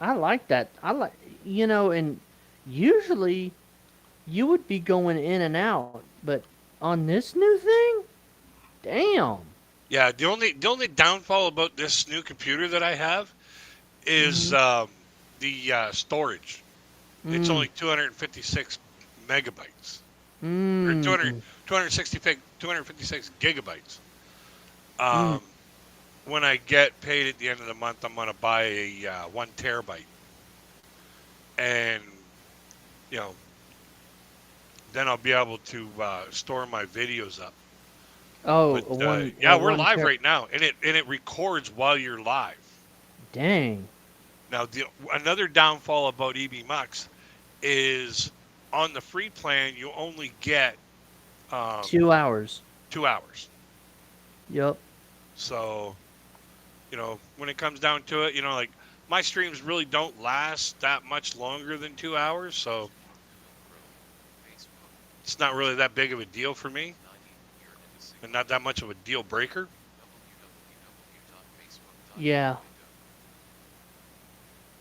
I like that. And usually you would be going in and out, but on this new thing, damn. Yeah, the only downfall about this new computer that I have is Mm-hmm. the storage. It's Mm. only 256 megabytes or Mm. 256 gigabytes. Mm. Um, when I get paid at the end of the month, I'm gonna buy a 1 terabyte, and you know, then I'll be able to store my videos up. Oh, But a yeah, we're one live ter. right now, and it records while you're live. Dang. Now, another downfall about EVMUX is on the free plan you only get um, 2 hours. 2 hours. Yup. So when it comes down to it, like my streams really don't last that much longer than 2 hours, so it's not really that big of a deal for me, and not that much of a deal breaker. Yeah.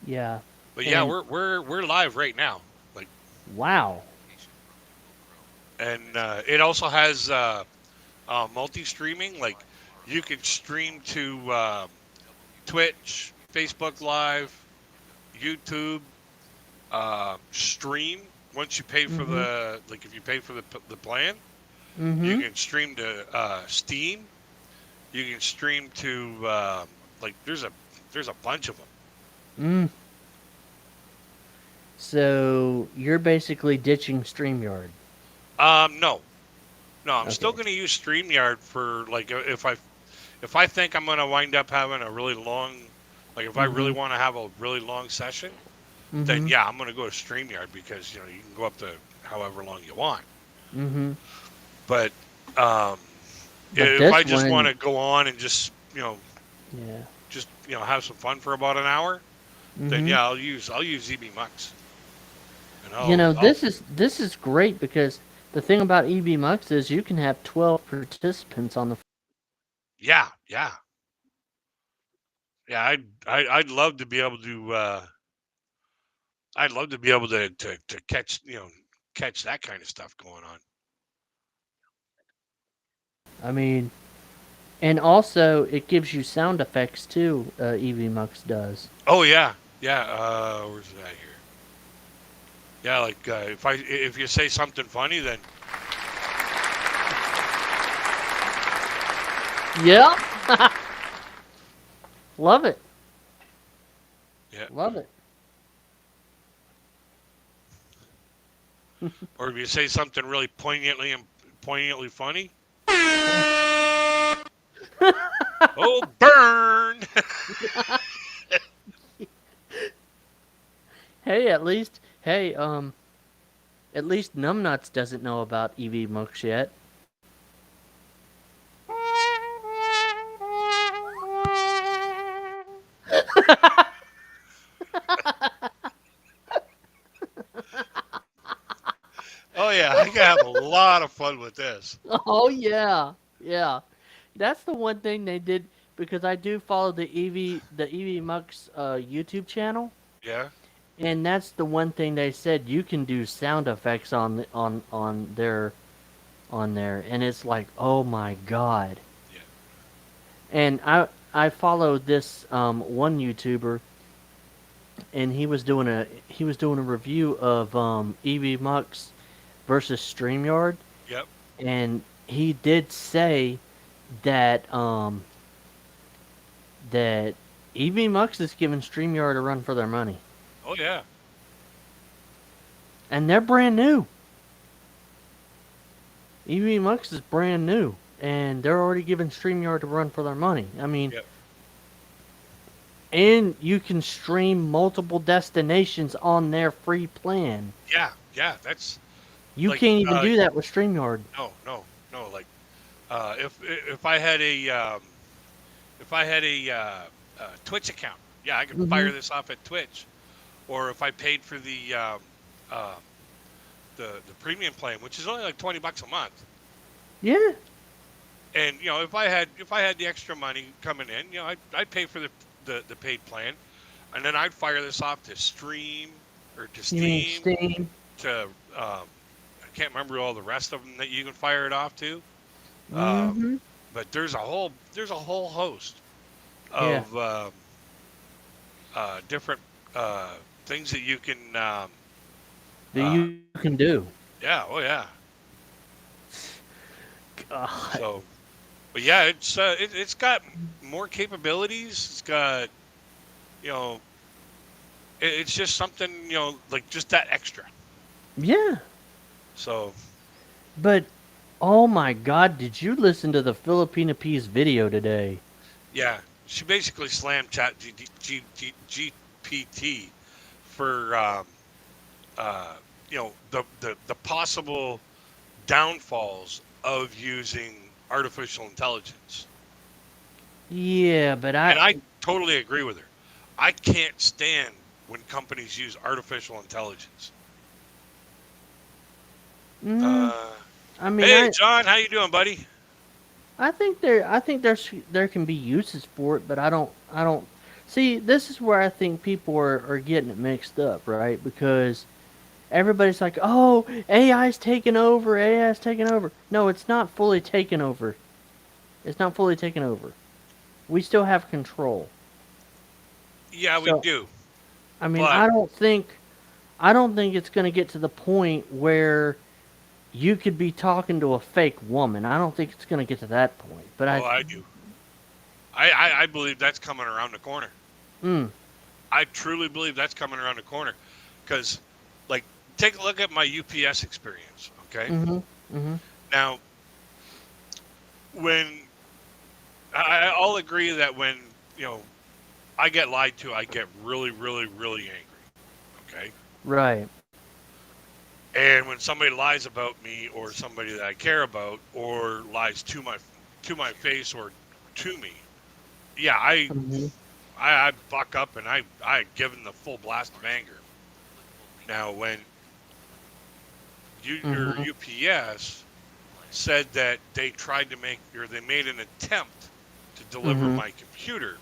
Yeah. But yeah, And we're live right now, like, wow. and it also has multi streaming. Like, you can stream to Twitch, Facebook Live, YouTube, stream once you pay for Mm-hmm. like if you pay for the plan. You Mm-hmm. can stream to Steam. You can stream to like there's a bunch of them. Mm. So you're basically ditching StreamYard. No, no, I'm still Okay. going to use Streamyard for like if I think I'm going to wind up having a really long, like if I really Mm-hmm. want to have a really long session, then Mm-hmm. yeah, I'm going to go to Streamyard because you can go up to however long you want. Mm-hmm. But um, But if I this just want one, to go on and yeah. just have some fun for about an hour, then Mm-hmm. yeah, I'll use EBMux, and You I'll know, I'll this is great because the thing about EVMUX is you can have 12 participants on the. yeah, yeah, yeah. I'd love to be able to to catch that kind of stuff going on. I mean, and also it gives you sound effects too. EVMUX does. Oh yeah, yeah. Where's that here? Yeah, like if you say something funny, then Yep. Love it. yeah, Love it. or if you say something really poignantly funny, oh burn. Hey, at least Numbnuts doesn't know about EVMUX yet. Oh yeah, I can have a lot of fun with this. Oh yeah, yeah. That's the one thing they did because I do follow the EVMux YouTube channel, Yeah, and that's the one thing they said you can do sound effects on there, and it's like oh my god. yeah. And I follow this one YouTuber, and he was doing a review of EVMux versus StreamYard, Yep. and he did say that that EVMux is giving StreamYard a run for their money, Oh yeah. and they're brand new. EVMux is brand new, and they're already giving StreamYard a run for their money. I mean, Yep. and you can stream multiple destinations on their free plan. Yeah. Yeah. That's You like can't even do that with StreamYard. no, no, no. Like if I had a Twitch account, yeah, I could Hmm. fire this off at Twitch. Or if I paid for uh, the premium plan, which is only like $20 a month, Yeah. and if I had the extra money coming in, I'd pay for the paid plan. and then I'd fire this off to Stream or to You mean Steam Steam? to I can't remember all the rest of them that you can fire it off to. Um, Mm-hmm. but there's a whole host Yeah. of different things that you can. That Uh, you can do. yeah, oh yeah. God. So, but yeah, it's got more capabilities. It's got you know, it's just something like just that extra. Yeah. So But oh my God, did you listen to the Filipina Peace video today? yeah, she basically slammed GPT for uh, the possible downfalls of using artificial intelligence. Yeah, but And I totally agree with her. I can't stand when companies use artificial intelligence. mm, Uh, I mean, hey, John, how you doing, buddy? I think there can be uses for it, but I don't see. This is where I think people are getting it mixed up, right? Because everybody's like, "Oh, AI's taking over. AI's taking over." No, it's not fully taken over. It's not fully taken over. We still have control. Yeah, we So, do. I mean, But I don't think it's going to get to the point where you could be talking to a fake woman. I don't think it's going to get to that point. But oh, I do. I believe that's coming around the corner. mm, I truly believe that's coming around the corner. Because, like, take a look at my UPS experience, okay? mhm, mhm, Now, when I'll agree that when, you know, I get lied to, I get really, really, really angry, okay? right, And when somebody lies about me or somebody that I care about or lies to my face or to me, yeah, mhm, I buck up and I give them the full blast of anger. Now, when your mhm, UPS said that they tried to make or they made an attempt to deliver mhm, my computer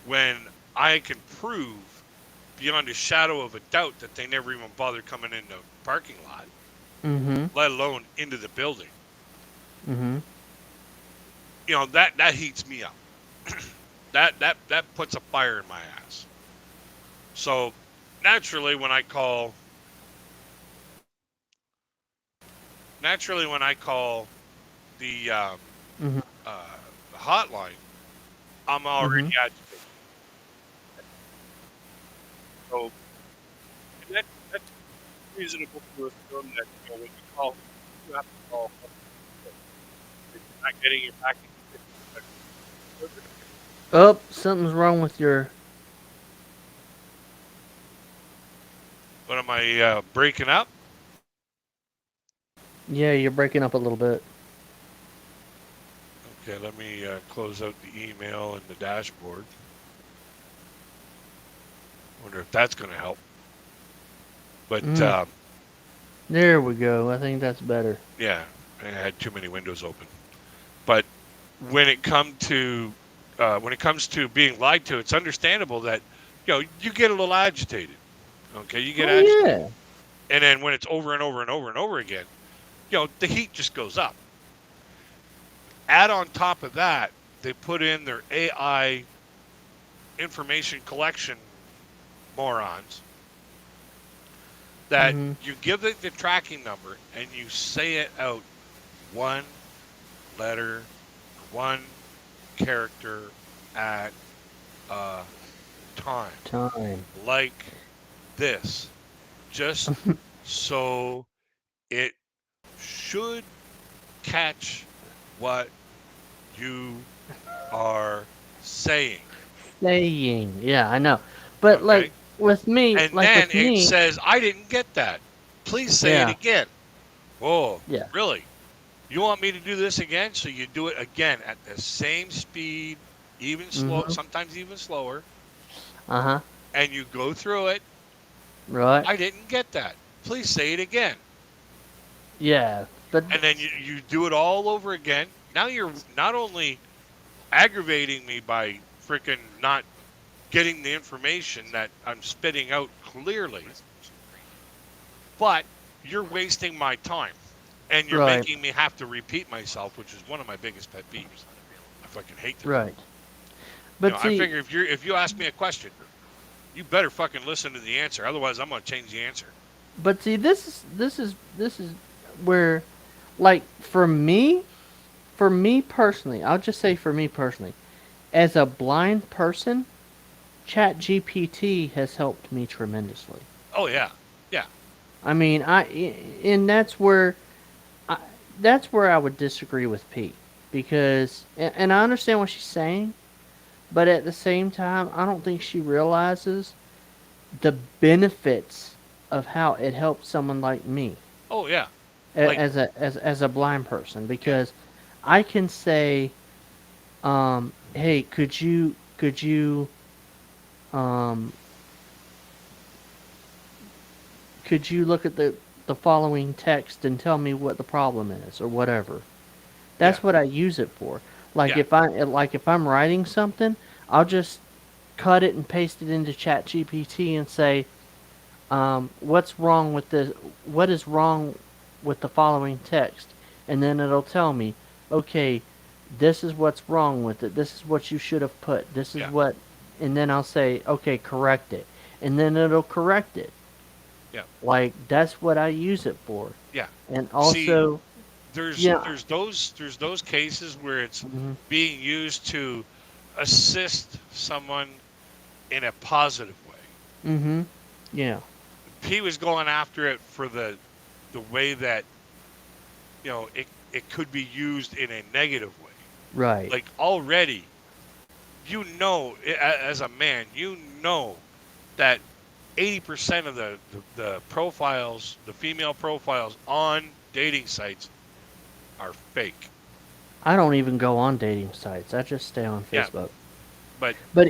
when I can prove beyond a shadow of a doubt that they never even bothered coming in the parking lot, mhm, let alone into the building. mhm. That heats me up. That puts a fire in my ass. So naturally, when I call the Mhm. uh, hotline, I'm already Mhm. agitated. So and that's reasonable to assume that when you call, you have to call. If you're not getting your package, Oh, something's wrong with your. but am I breaking up? Yeah, you're breaking up a little bit. Okay, let me close out the email and the dashboard. Wonder if that's going to help. But Mm. There we go. I think that's better. yeah, I had too many windows open. But when it come to when it comes to being lied to, it's understandable that you get a little agitated. Okay, you get Oh agitated, yeah. and then when it's over and over and over and over again, the heat just goes up. Add on top of that, they put in their AI information collection morons that Mhm. you give it the tracking number and you say it out one letter, one character at a time, Time. like this, just so it should catch what you are saying. Saying. Yeah, I know. But Okay. And like then with it me. says, I didn't get that. Please say it Yeah. again. Whoa, Yeah. really? You want me to do this again? So you do it again at the same speed, even slow, Mhm. sometimes even slower, Uh huh. and you go through it. Right. I didn't get that. Please say it again. Yeah. But And then you do it all over again. Now you're not only aggravating me by freaking not getting the information that I'm spitting out clearly, but you're wasting my time and you're Right. making me have to repeat myself, which is one of my biggest pet peeves. I fucking hate to do it. Right. But I see, figure if you ask me a question, you better fucking listen to the answer. Otherwise, I'm gonna change the answer. this is where, like, for me personally, I'll just say for me personally, as a blind person, Chat GPT has helped me tremendously. Oh yeah, yeah, I mean, and I, that's where I would disagree with Pete, because and I understand what she's saying, but at the same time, I don't think she realizes the benefits of how it helps someone like me oh yeah. Like as a blind person, yeah, because I can say, hey, um, could you look at the following text and tell me what the problem is or whatever. yeah, That's what I use it for. Like yeah, if I'm writing something, I'll just cut it and paste it into Chat GPT and say, what's wrong with this? What is wrong with the following text? And then it'll tell me, okay, this is what's wrong with it. This is what you should have put. This is yeah, what, and then I'll say, okay, correct it, and then it'll correct it. yeah, Like that's what I use it for. yeah. And See, also, there's yeah, there's those cases where it's hmm being used to assist someone in a positive way. hmm yeah, He was going after it for the way that it could be used in a negative way. right. Like already, as a man, that 80% of the profiles, the female profiles on dating sites are fake. I don't even go on dating sites. I just stay on Yeah, Facebook. but But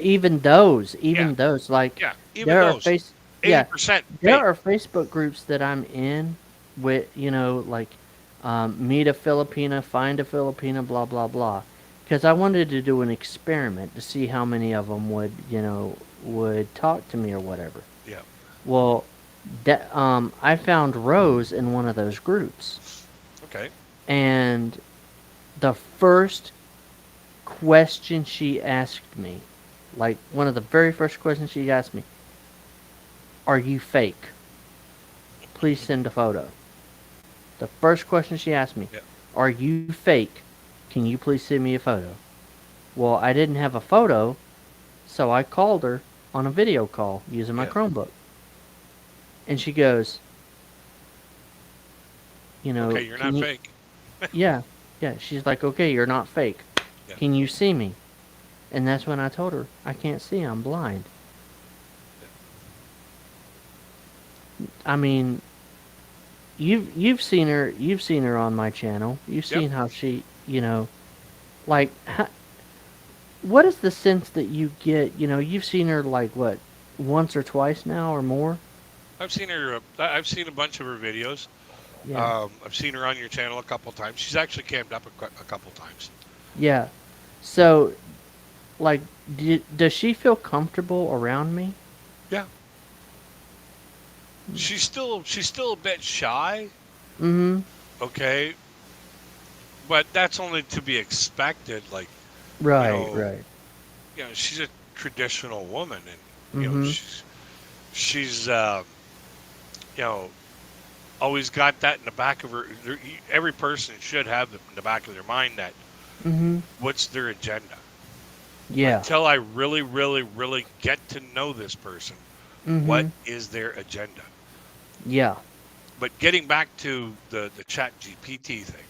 yeah, even those, like yeah, even there are those face, yeah, 80% there fake. are Facebook groups that I'm in with, like, meet a Filipina, find a Filipina, blah blah blah, because I wanted to do an experiment to see how many of them would talk to me or whatever. Yeah. Well, I found Rose in one of those groups, Okay. and the first question she asked me, like one of the very first questions she asked me, "Are you fake? Please send a photo." The first question she asked me, Yeah. "Are you fake? Can you please send me a photo?" Well, I didn't have a photo, so I called her on a video call using my Yeah. Chromebook. And she goes, Okay, you're "Can not you, fake. yeah, yeah." She's like, "Okay, you're not fake. Yeah. Can you see me?" And that's when I told her, "I can't see, I'm blind." I mean, you've seen her on my channel. You've Yep. seen how she, like what is the sense that you get? You've seen her like what, once or twice now or more? I've seen her. I've seen a bunch of her videos. Yeah, I've seen her on your channel a couple times. She's actually camped up a couple times. yeah. So, like, does she feel comfortable around me? Yeah. She's still a bit shy. Mm-hmm. Okay, but that's only to be expected. Like you Right, know, right. she's a traditional woman, and Mm-hmm. she's you know always got that in the back of her. Every person should have in the back of their mind that Mm-hmm. what's their agenda. Yeah. Until I really, really, really get to know this person, what Mm-hmm. is their agenda? Yeah. But getting back to the Chat GPT thing,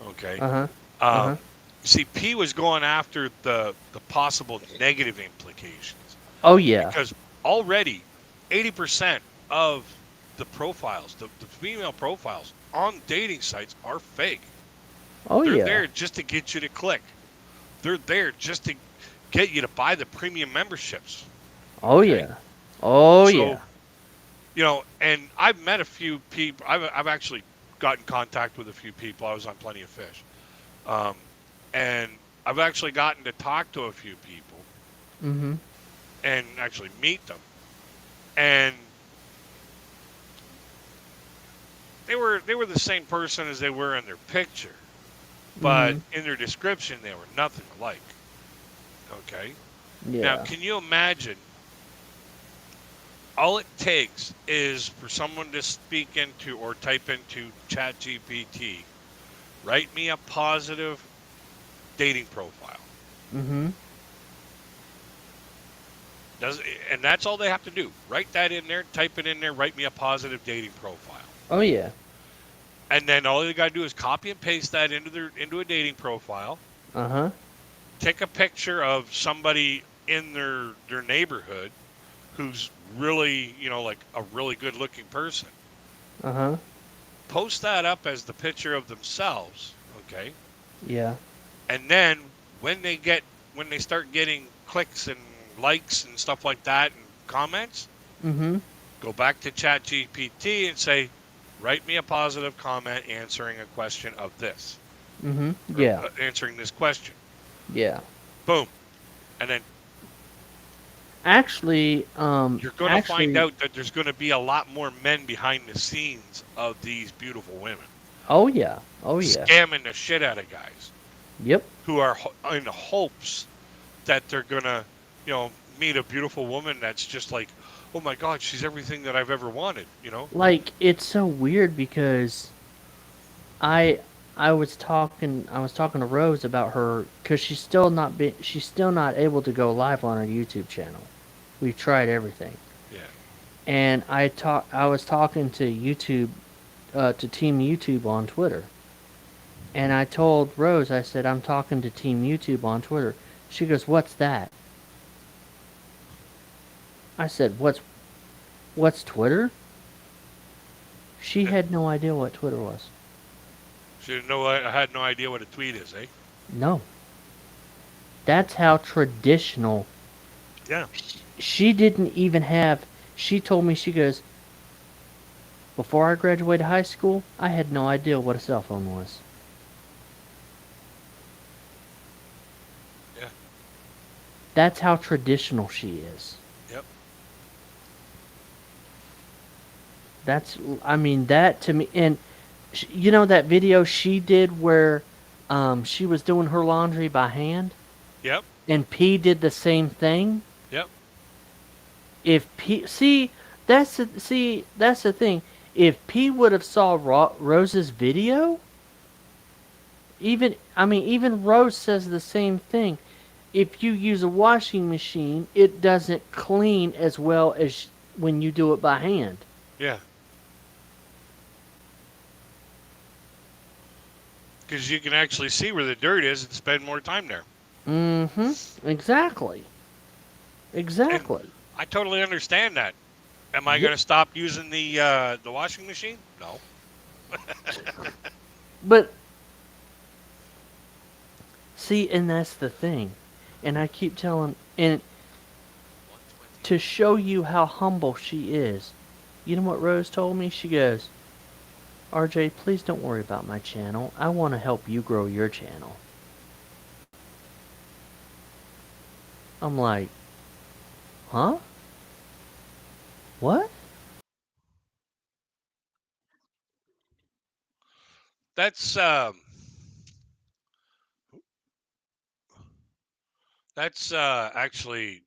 okay. Uh-huh. Um, Uh-huh. see, P was going after the possible negative implications Oh yeah. because already 80% of the profiles, the female profiles on dating sites are fake. Oh They're yeah. there just to get you to click. They're there just to get you to buy the premium memberships. Oh Okay. yeah. Oh So, yeah. and I've met a few people. I've actually got in contact with a few people. I was on Plenty of Fish. Um, and I've actually gotten to talk to a few people. Mm-hmm. and actually meet them. And they were the same person as they were in their picture, but Mhm. in their description they were nothing alike. Okay. Now, Yeah. can you imagine all it takes is for someone to speak into or type into ChatGPT, write me a positive dating profile. Mhm. Does and that's all they have to do. Write that in there, type it in there, write me a positive dating profile. Oh yeah. And then all they got to do is copy and paste that into a dating profile. Uh huh. Take a picture of somebody in their neighborhood who's really, like a really good looking person. Uh huh. Post that up as the picture of themselves, okay? Yeah. And then when they start getting clicks and likes and stuff like that and comments, Mhm. go back to ChatGPT and say, write me a positive comment answering a question of this, Mhm. or Yeah. answering this question. Yeah. Boom. And then Actually, you're going to find actually, out that there's going to be a lot more men behind the scenes of these beautiful women oh yeah. Oh yeah. scamming the shit out of guys Yep. who are in hopes that they're going to, meet a beautiful woman that's just like, oh my God, she's everything that I've ever wanted. Like it's so weird because I I was talking to Rose about her because she's still not able to go live on her YouTube channel. We've tried everything, Yeah. and I was talking to YouTube to Team YouTube on Twitter, and I told Rose, I said I'm talking to Team YouTube on Twitter. She goes, "What's that?" I said, "What's Twitter?" She had no idea what Twitter was. She didn't know. I had no idea what a tweet is, eh? No, that's how traditional. Yeah. She didn't even have. She told me, she goes, before I graduated high school, I had no idea what a cell phone was. Yeah. That's how traditional she is. Yep. I mean, that to me, and you know that video she did where she was doing her laundry by hand, Yep. and P did the same thing. Yep. If P that's the thing. If P would have saw Rose's video, even Rose says the same thing. If you use a washing machine, it doesn't clean as well as when you do it by hand. Yeah. Because you can actually see where the dirt is and spend more time there. Mm-hmm. Exactly. And Exactly. I totally understand that. Am I Yep. going to stop using the washing machine? No. But see, and that's the thing. And I keep telling, and to show you how humble she is, you know what Rose told me? She goes, RJ, please don't worry about my channel. I want to help you grow your channel. I'm like, huh? What? That's actually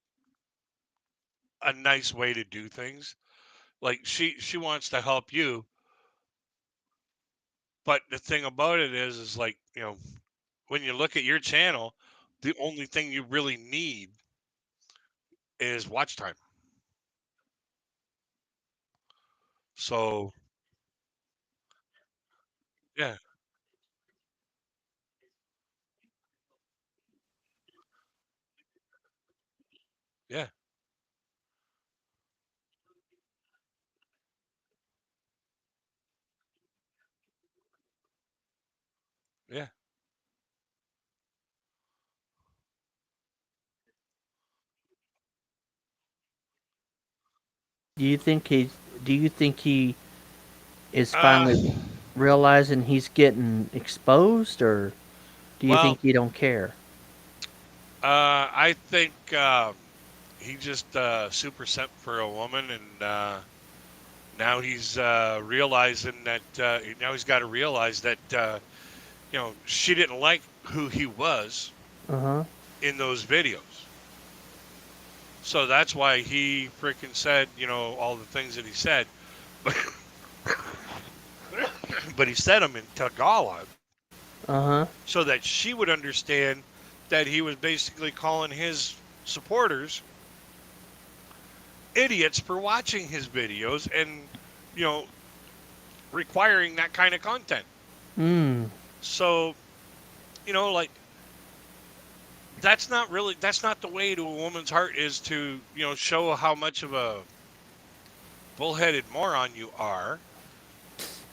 a nice way to do things. Like she wants to help you, but the thing about it is like, when you look at your channel, the only thing you really need is watch time. So, yeah. Yeah. Yeah. Do you think he? Do you think he is Uh finally realizing he's getting exposed, or do you well, think he don't care? I think he just super sent for a woman, and now he's realizing that now he's got to realize that she didn't like who he was Uh huh. in those videos. So that's why he freaking said, all the things that he said. But, but he said them in Tagalog Uh huh. so that she would understand that he was basically calling his supporters idiots for watching his videos and, you know, requiring that kind of content. Mm. So, like that's not the way to a woman's heart is to, show how much of a bullheaded moron you are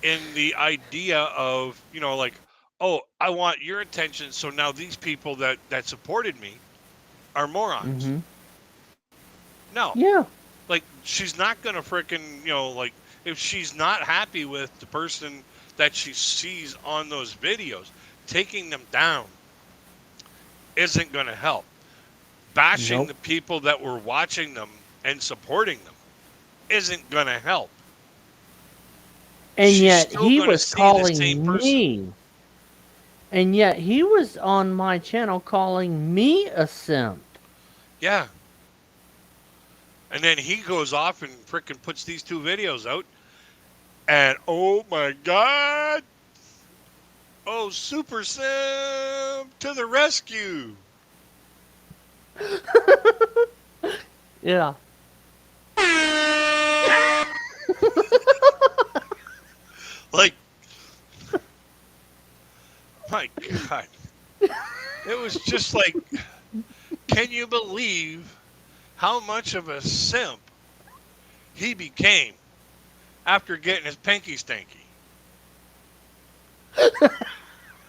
in the idea of, like, oh, I want your attention, so now these people that supported me are morons. Mhm. No. Yeah. Like she's not going to frickin', like if she's not happy with the person that she sees on those videos, taking them down isn't going to help. Bashing Nope. the people that were watching them and supporting them isn't going to help. And She's yet still he going to was see the same calling person. me. And yet he was on my channel calling me a simp. Yeah. And then he goes off and frickin' puts these two videos out. And oh my God. Oh, Super Sim to the rescue. Yeah. Like, my God. It was just like, can you believe how much of a simp he became after getting his pinky stanky?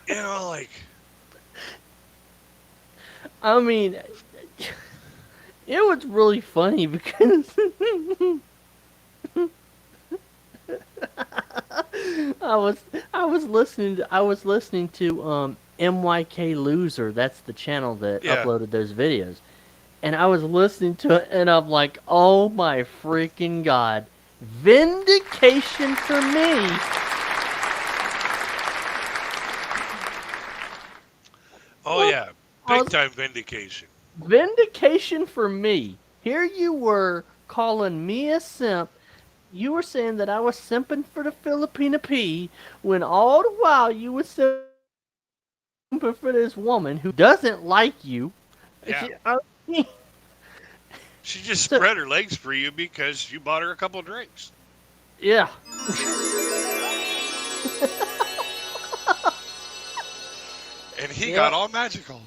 Like, I mean, it was really funny because I was I was listening to MYK Loser. That's the channel that yeah. uploaded those videos. And I was listening to it and I'm like, "Oh my freaking god. Vindication for me." Oh, Well, yeah. I Big was time vindication. vindication for me. Here you were calling me a simp. You were saying that I was simping for the Filipina P when all the while you were simping for this woman who doesn't like you. Yeah. I mean, She just so, spread her legs for you because you bought her a couple drinks. yeah. And he got Yep. all magical.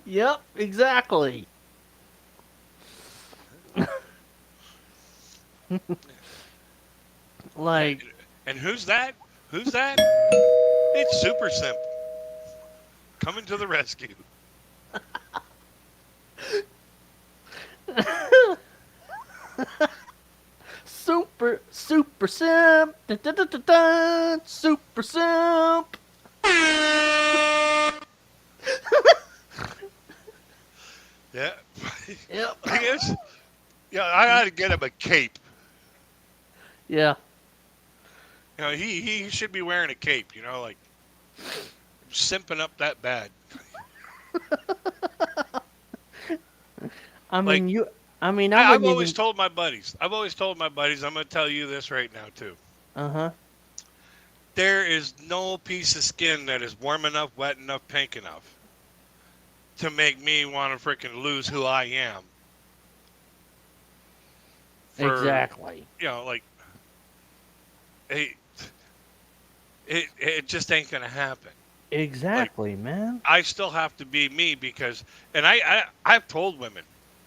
Yep, exactly. And, Like, and who's that? Who's that? It's Super Simp coming to the rescue. super simp. Dun, dun, dun, dun, dun, super simp. Yeah. Yep. I guess. Yeah, I got to get him a cape. Yeah. He should be wearing a cape, like simping up that bad. I Like mean, I mean, I I've wouldn't always even. told my buddies. I've always told my buddies. I'm going to tell you this right now too. Uh huh. There is no piece of skin that is warm enough, wet enough, pink enough to make me want to freaking lose who I am. For Exactly. like it, it just ain't going to happen. Like Exactly, man. I still have to be me because, and I've told women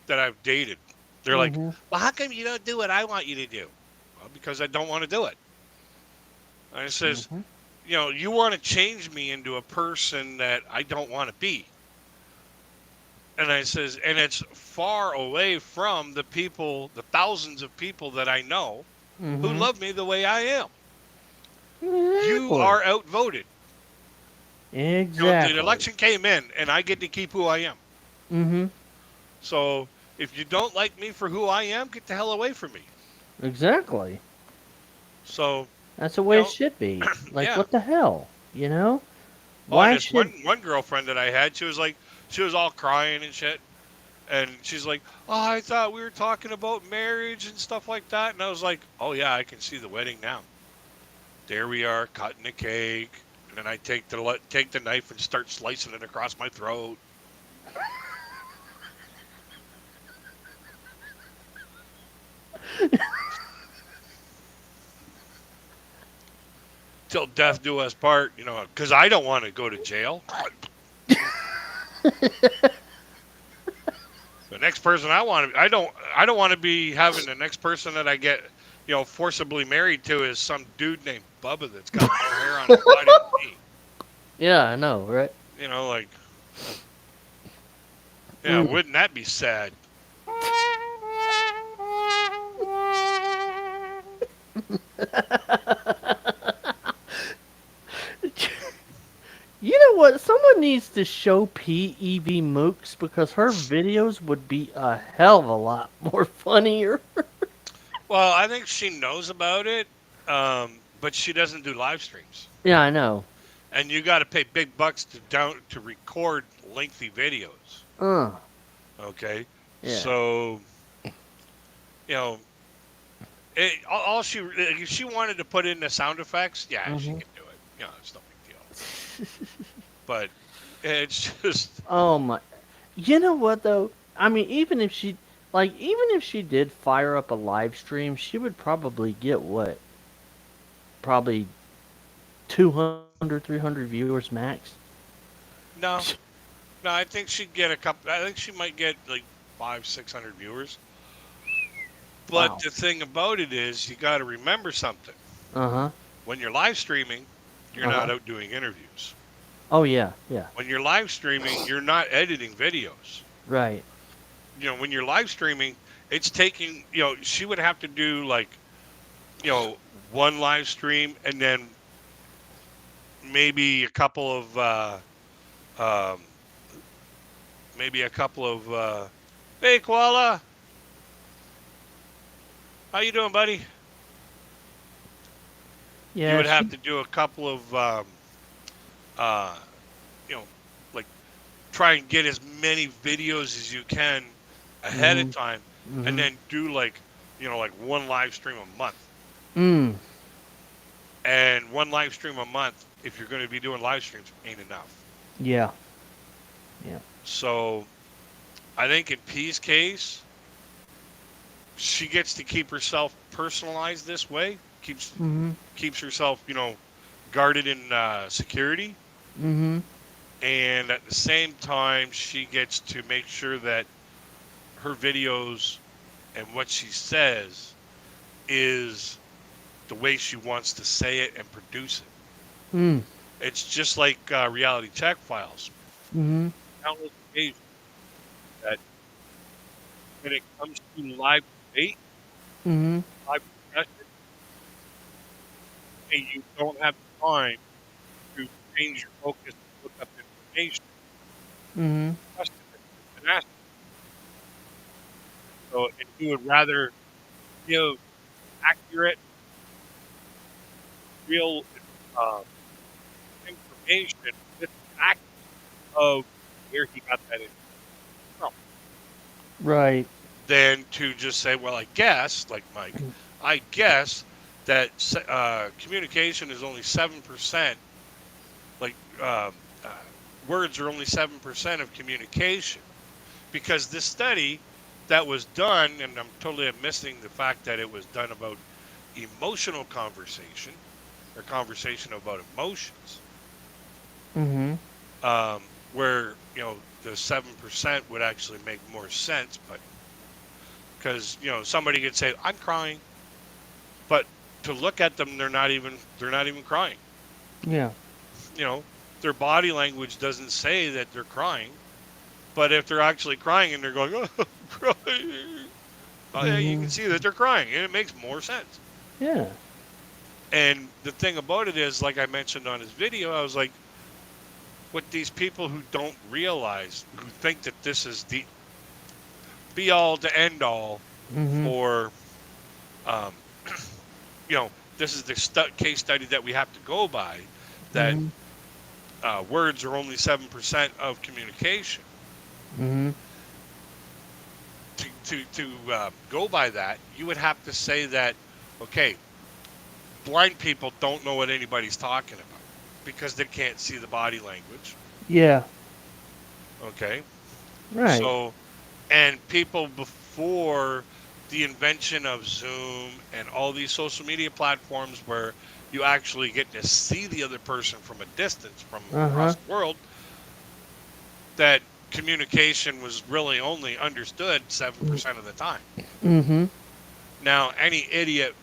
that I've dated, they're like, Mm-hmm. well, how come you don't do what I want you to do? Well, because I don't want to do it. And it says, Mm-hmm. you want to change me into a person that I don't want to be. And I says, and it's far away from the people, the thousands of people that I know who Mm-hmm. love me the way I am. You Exactly. are outvoted. The Exactly. election came in, and I get to keep who I am. Mm-hmm. So if you don't like me for who I am, get the hell away from me. Exactly. So, That's the you way it know, should be. Like, yeah. what the hell? You know? Oh, and Why this one should. one girlfriend that I had, she was like, she was all crying and shit, and she's like, "Oh, I thought we were talking about marriage and stuff like that," and I was like, "Oh yeah, I can see the wedding now. There we are, cutting the cake, and then I take the knife and start slicing it across my throat till death do us part. You know, because I don't want to go to jail. The next person I don't want to be having the next person that I get, forcibly married to is some dude named Bubba that's got more hair on his body than me. Yeah, I know, right? Like, yeah, Mm. wouldn't that be sad? You know what? Someone needs to show P EVMUX because her videos would be a hell of a lot more funnier. Well, I think she knows about it, but she doesn't do live streams, Yeah, I know. and you got to pay big bucks to record lengthy videos. Uh, Okay, yeah. so you know, all she if she wanted to put in the sound effects, yeah, she Hmm. can do it. It's no big deal. But it's just Oh my. You know what though? I mean, even if she did fire up a live stream, she would probably get what? Probably 200, 300 viewers max. no, no. I think she'd get a couple. I think she might get like 500, 600 viewers. But Wow. the thing about it is, you got to remember something. Uh huh. When you're live streaming, you're Uh huh. not out doing interviews. Oh yeah. Yeah. When you're live streaming, you're not editing videos. Right. When you're live streaming, it's taking. She would have to do like one live stream and then maybe a couple of um, maybe a couple of hey koala, how you doing, buddy? You Yeah. would have She. to do a couple of uh, you know like try and get as many videos as you can ahead of Mhm. time, and Mhm. then do like one live stream a month. Mm. And one live stream a month, if you're going to be doing live streams, ain't enough. Yeah. Yeah. So I think in P's case, she gets to keep herself personalized this way. Mhm. Keeps herself, guarded in security, Mhm. and at the same time, she gets to make sure that her videos and what she says is the way she wants to say it and produce it. Mm. It's just like reality check files. Mhm. Countless occasions that when it comes to live debate, Mhm. live discussion, and you don't have time to change your focus and look up information. Mhm. Question that's been asked. So if you would rather give accurate, real uh, information with fact of where he got that information from, Right. than to just say, well, I guess, like Mike, I guess that communication is only 7%. Like words are only 7% of communication, because this study that was done, and I'm totally missing the fact that it was done about emotional conversation or conversation about emotions, Mhm. where the 7% would actually make more sense, but because somebody could say I'm crying, but to look at them, they're not even crying. Yeah. You know, their body language doesn't say that they're crying, but if they're actually crying and they're going, oh, I'm crying, oh yeah, you can Mhm. see that they're crying, and it makes more sense. Yeah. And the thing about it is, like I mentioned on his video, I was like, with these people who don't realize, who think that this is be all to end all Mhm. for, um, you know, this is the case study that we have to go by, that Mhm. words are only 7% of communication. Mhm. To go by that, you would have to say that, okay, blind people don't know what anybody's talking about because they can't see the body language. Yeah. Okay, Right. so, and people before the invention of Zoom and all these social media platforms where you actually get to see the other person from a distance from Uh across huh. the world, that communication was really only understood 7% of the time. Mhm. Now, any idiot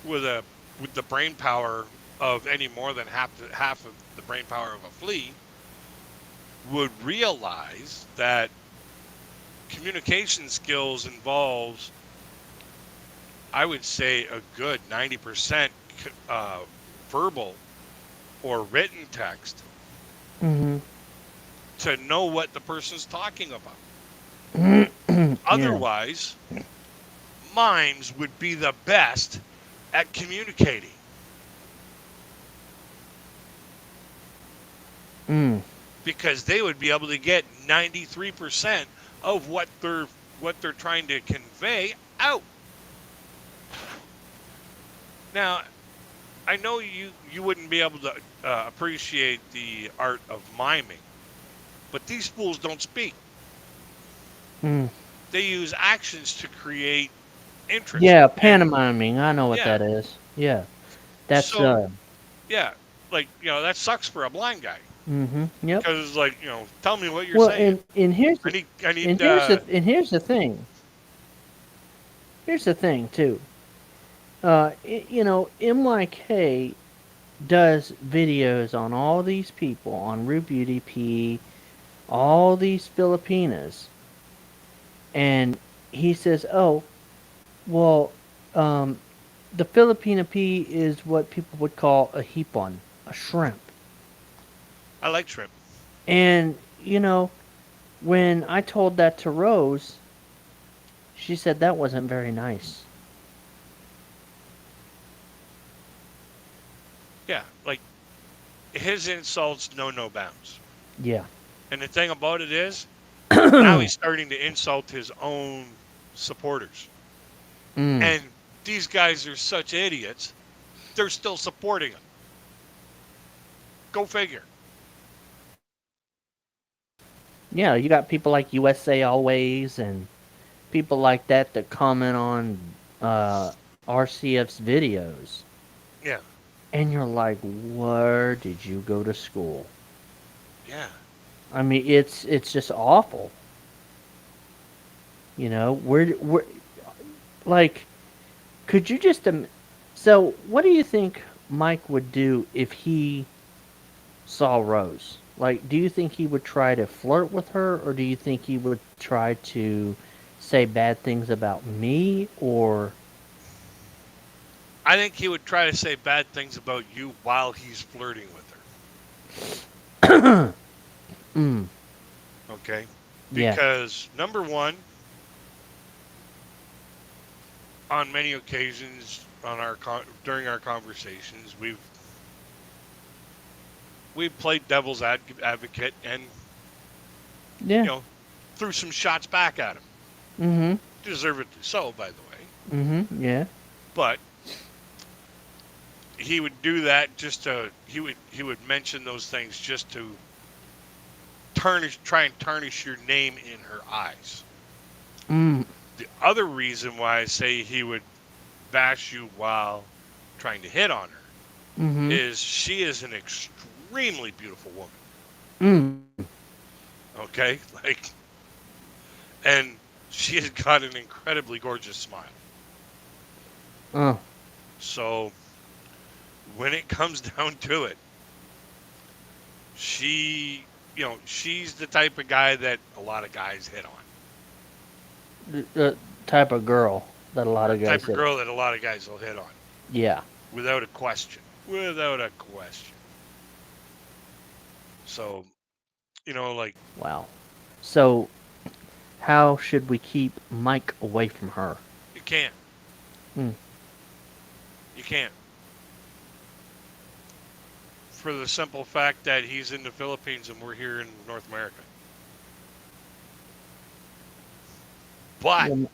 with a with the brain power of any more than half of the brain power of a flea would realize that communication skills involves, I would say, a good 90% verbal or written text Mhm. to know what the person's talking about. Yeah. Otherwise, mimes would be the best at communicating Mm. because they would be able to get 93% of what they're trying to convey out. Now, I know you wouldn't be able to appreciate the art of miming, but these fools don't speak. Mm. They use actions to create interest. Yeah. And Pantomiming. I know what yeah, that is. Yeah. That's so yeah, like, that sucks for a blind guy Mhm. Yep. because it's like, tell me what you're Well, saying. and here's I the need I and need here's the and here's the thing. Here's the thing too. MYK does videos on all these people on Rue Beauty P, all these Filipinas, and he says, "Oh, well, um, the Filipina P is what people would call a hipon, a shrimp." I like shrimp. And when I told that to Rose, she said that wasn't very nice. Yeah, like his insults know no bounds. Yeah. And the thing about it is, now he's starting to insult his own supporters. Mm. And these guys are such idiots, they're still supporting him. Go figure. Yeah, you got people like USA Always and people like that that comment on RCF's videos, Yeah, and you're like, where did you go to school? yeah. I mean, it's just awful. Where like, could you just so what do you think Mike would do if he saw Rose? Like, do you think he would try to flirt with her, or do you think he would try to say bad things about me, or I think he would try to say bad things about you while he's flirting with her. mm, Okay? yeah, Because number one, on many occasions during our conversations, we've played devil's advocate and, yeah, you know, threw some shots back at him. mm-hmm, Deservedly so, by the way. mm-hmm, yeah, But he would do that just to he would mention those things just to try and tarnish your name in her eyes. mm, The other reason why I say he would bash you while trying to hit on her mm-hmm, is she is an extremely beautiful woman. mm, Okay, like, and she has got an incredibly gorgeous smile. uh, So when it comes down to it, she's the type of guy that a lot of guys hit on. the type of girl that a lot The of type guys of hit. girl that a lot of guys will hit on Yeah, without a question. Without a question. So, like, wow. So How should we keep Mike away from her? You can't. Mm. You can't. For the simple fact that he's in the Philippines and we're here in North America. But Well,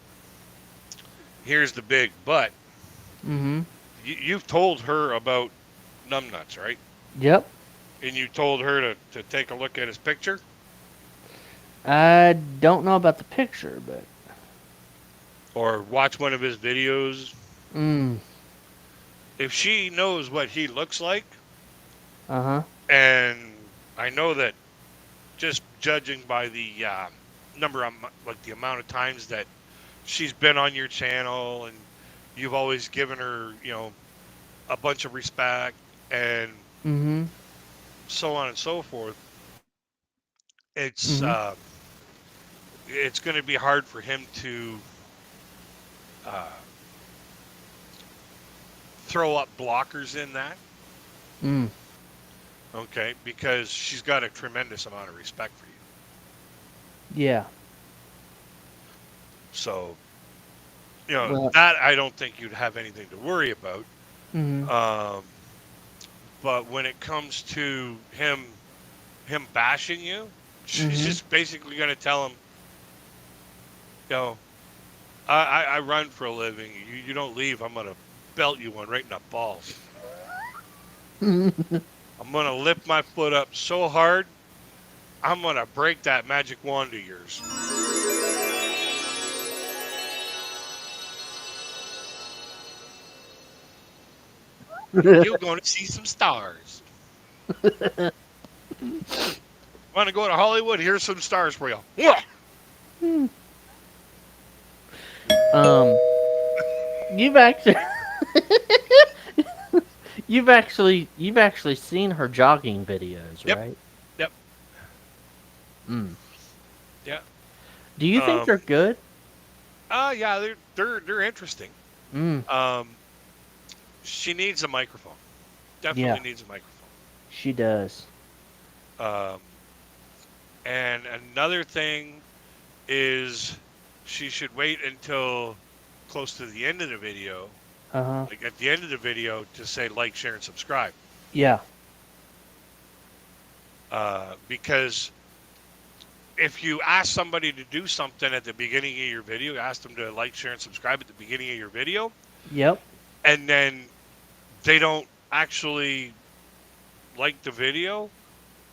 here's the big but. mm-hmm. You've told her about numbnuts, right? Yep. And you told her to take a look at his picture I don't know about the picture, but or watch one of his videos. mm. If she knows what he looks like, Uh-huh. and I know that just judging by the number of, like the amount of times that she's been on your channel and you've always given her, a bunch of respect and Mm-hmm. so on and so forth, it's Mm-hmm. uh, it's going to be hard for him to uh, throw up blockers in that. Mm. Okay, because she's got a tremendous amount of respect for you. Yeah. So, Well. that I don't think you'd have anything to worry about. Mm-hmm. Um, but when it comes to him bashing you, she's Mm-hmm. just basically going to tell him, you know, I run for a living. You don't leave, I'm going to belt you one right in the balls. I'm going to lift my foot up so hard, I'm going to break that magic wand of yours. And you're going to see some stars. Want to go to Hollywood? Here's some stars for you. Yeah. um. You've actually. You've actually seen her jogging videos, Yep. right? Yep. Mm. Yeah. Do you think Um. they're good? Yeah. They're interesting. Mm. Um. She needs a microphone. Yeah, Definitely needs a microphone. she does. Um. And another thing is she should wait until close to the end of the video, Uh huh. like at the end of the video, to say like, share, and subscribe. Yeah. Because if you ask somebody to do something at the beginning of your video, ask them to like, share, and subscribe at the beginning of your video, Yep. and then they don't actually like the video,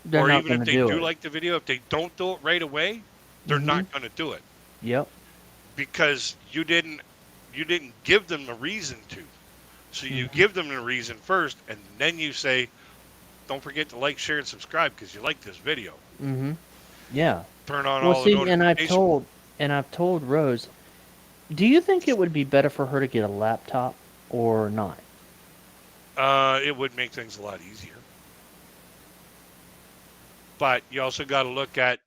They're or not even if gonna they do do it. like the video, if they don't do it right away, they're Mhm. not going to do it Yep. because you didn't give them the reason to. So you Mhm. give them the reason first, and then you say, don't forget to like, share, and subscribe because you like this video. Mhm. Yeah. Turn on Well, all the see, and I've notifications. told Rose. Do you think it would be better for her to get a laptop or not? It would make things a lot easier. But you also got to look at,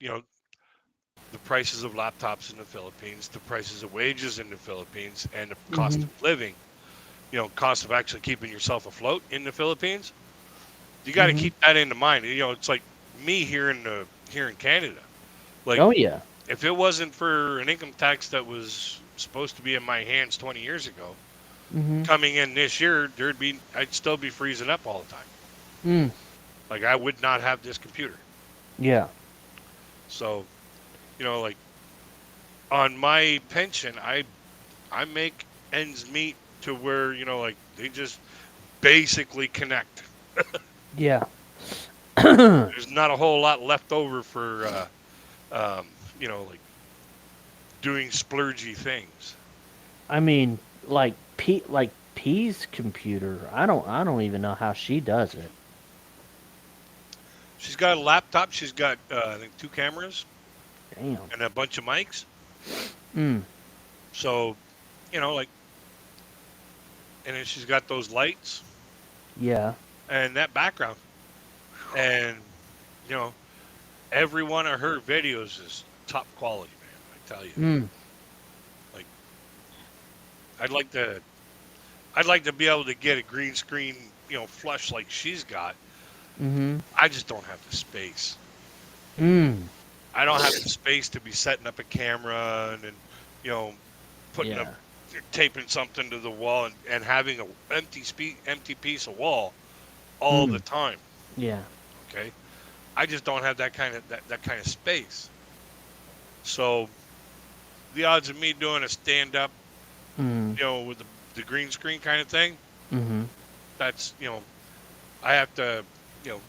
the prices of laptops in the Philippines, the prices of wages in the Philippines, and the cost Mhm. of living, cost of actually keeping yourself afloat in the Philippines. You got to Mhm. keep that into mind. It's like me here in Canada. Like, Oh yeah. if it wasn't for an income tax that was supposed to be in my hands 20 years ago, Mhm. coming in this year, I'd still be freezing up all the time. Mm. Like, I would not have this computer. Yeah. So, like on my pension, I make ends meet to where, like they just basically connect. Yeah. There's not a whole lot left over for like doing splurgy things. I mean, like P's computer. I don't even know how she does it. She's got a laptop. She's got I think two cameras Damn. and a bunch of mics. Mm. So, like, and then she's got those lights Yeah. and that background, and you know every one of her videos is top quality, man. I tell you, Mm. like I'd like to, I'd like to be able to get a green screen, flush like she's got. Mhm. I just don't have the space. Mm. I don't have the space to be setting up a camera and then, you know, putting a Yeah. taping something to the wall and having a empty piece of wall all the Mm. time. Yeah. Okay, I just don't have that kind of space. So the odds of me doing a stand up, Mm. with the green screen kind of thing, Mm-hmm. that's I have to you know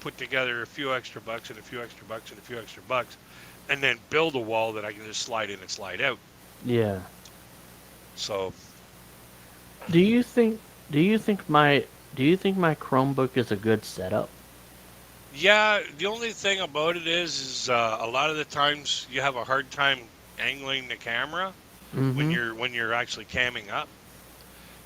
put together a few extra bucks and a few extra bucks and a few extra bucks, and then build a wall that I can just slide in and slide out. Yeah. So Do you think do you think my do you think my Chromebook is a good setup? yeah, the only thing about it is a lot of the times you have a hard time angling the camera when Mm-hmm. you're actually camming up.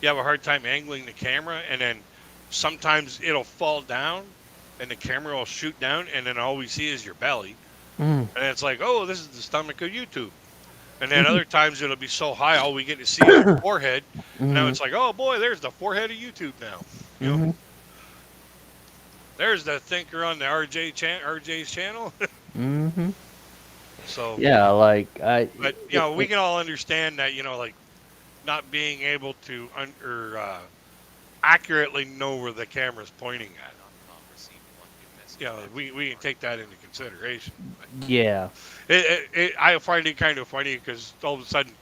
You have a hard time angling the camera, and then sometimes it'll fall down, and the camera will shoot down, and then all we see is your belly, Mm. and it's like, oh, this is the stomach of YouTube. And then other times it'll be so high, all we get to see is your forehead. Now Mm-hmm. it's like, oh boy, there's the forehead of YouTube now. You know, Mm-hmm. there's the thinker on the RJ's channel. Mm-hmm. So, Yeah, like but we can all understand that, like not being able to or accurately know where the camera's pointing at. We can take that into consideration. But yeah. I find it kind of funny because all of a sudden,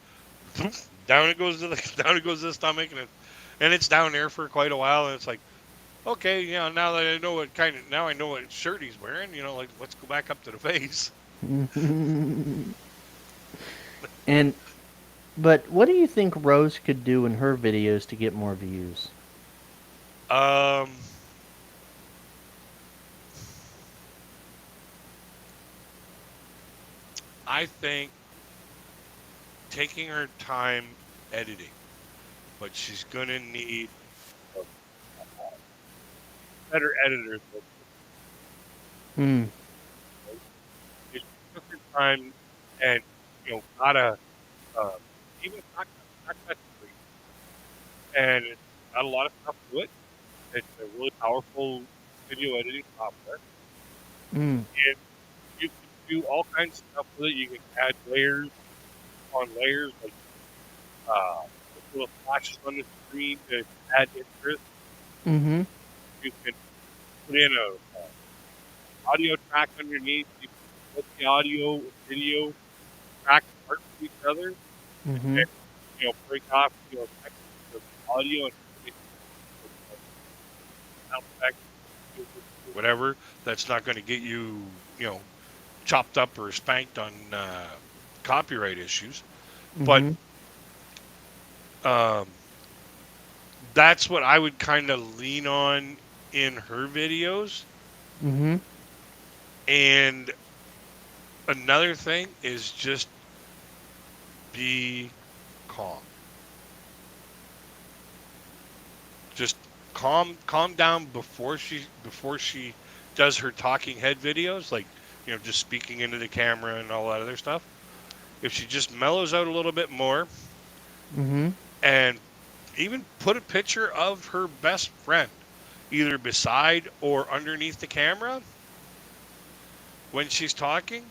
down it goes to the down it goes to the stomach, and it's down there for quite a while, and it's like, okay, now that I know now I know what shirt he's wearing, like let's go back up to the face. And but what do you think Rose could do in her videos to get more views? Um, I think taking her time editing, but she's gonna need a better editor. Hmm. If she took her time and got a even not necessary, and it's got a lot of stuff to it. It's a really powerful video editing software, Hmm. and you can do all kinds of stuff with it. You can add layers on layers, like little flashes on the screen to add interest. Mm-hmm. You can put in a audio track underneath. You can put the audio and video track apart from each other, and Mm-hmm. then, break off sections of audio and put it sound effects, whatever. That's not going to get you know, chopped up or spanked on copyright issues. But Mm-hmm. um, that's what I would kind of lean on in her videos. Mm-hmm. And another thing is just be calm. Just calm down before she does her talking head videos, like just speaking into the camera and all that other stuff. If she just mellows out a little bit more Mm-hmm. and even put a picture of her best friend either beside or underneath the camera when she's talking,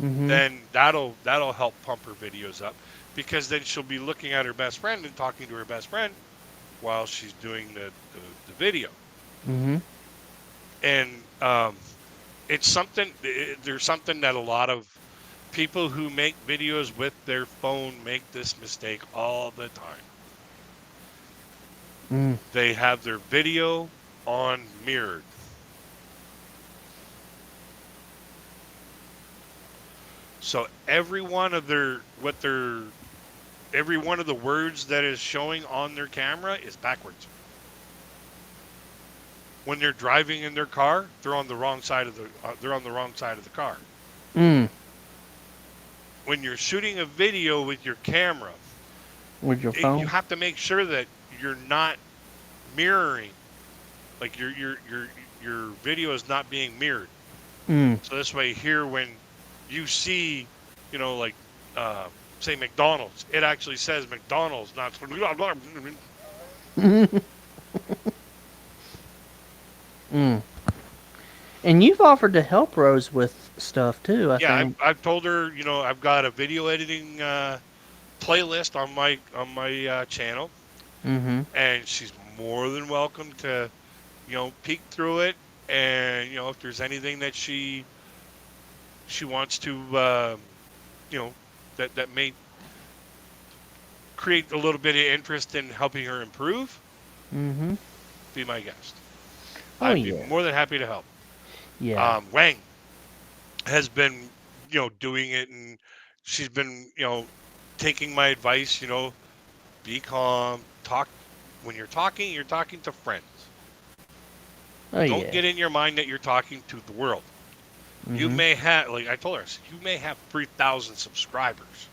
Mm-hmm. then that'll help pump her videos up, because then she'll be looking at her best friend and talking to her best friend while she's doing the video. Mm-hmm. And it's something there's something that a lot of people who make videos with their phone make this mistake all the time. Mm. They have their video on mirrored. So every one of the words that is showing on their camera is backwards. When they're driving in their car, they're on the wrong side of the car. Mm. When you're shooting a video with your camera, With your you phone? have to make sure that you're not mirroring, like your video is not being mirrored. Mm. So this way, here when you see, like say McDonald's, it actually says McDonald's, not. Mm. And you've offered to help Rose with stuff too. I Yeah, think. I've told her, I've got a video editing playlist on my channel, Mm-hmm. and she's more than welcome to peek through it, and if there's anything that she wants to you know that may create a little bit of interest in helping her improve, Mm-hmm. be my guest. Oh I'd be yeah. more than happy to help. Yeah. Wang has been doing it, and she's been taking my advice. Be calm, talk. When you're talking to friends. Oh Don't yeah. get in your mind that you're talking to the world. You Mm-hmm. may have, like I told her, I said, you may have 3,000 subscribers.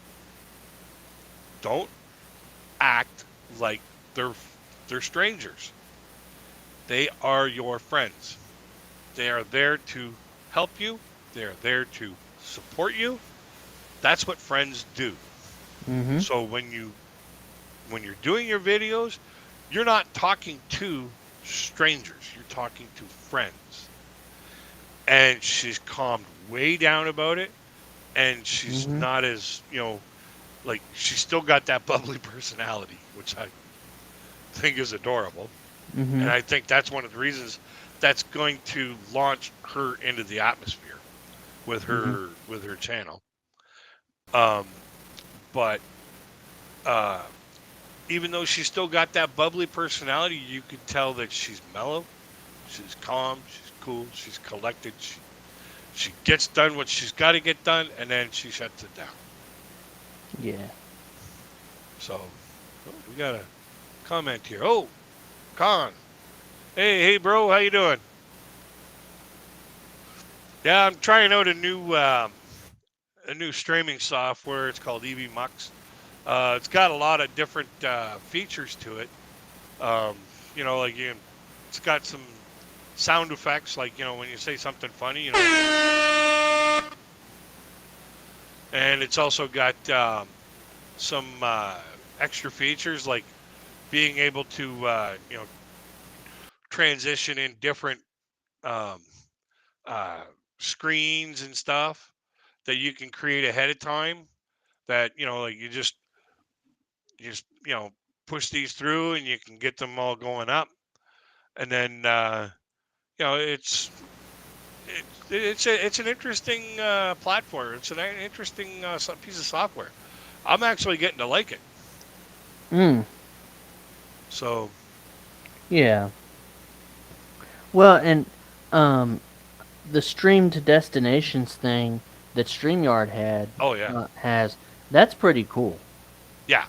Don't act like they're they're strangers. They are your friends. They are there to help you. They are there to support you. That's what friends do. Mm-hmm. So when you're doing your videos, you're not talking to strangers. You're talking to friends. And she's calmed way down about it, and she's Mm-hmm. not as, like she's still got that bubbly personality, which I think is adorable. Mm-hmm. And I think that's one of the reasons that's going to launch her into the atmosphere with Mm-hmm. her channel. Um, but uh, even though she's still got that bubbly personality, you could tell that she's mellow, she's calm, she's cool, she's collected. She gets done what she's got to get done, and then she shuts it down. Yeah. So we got a comment here. Oh, Con. Hey, bro, how you doing? Yeah, I'm trying out a new streaming software. It's called EVMUX. It's got a lot of different features to it. Like it's got some sound effects, like when you say something funny, and it's also got some extra features like being able to transition in different um, uh, screens and stuff that you can create ahead of time. That like you just push these through and you can get them all going up, and then it's an interesting platform. It's an interesting piece of software. I'm actually getting to like it. Mm. So Yeah. Well, and um, the stream to destinations thing that StreamYard oh yeah, has, that's pretty cool. yeah,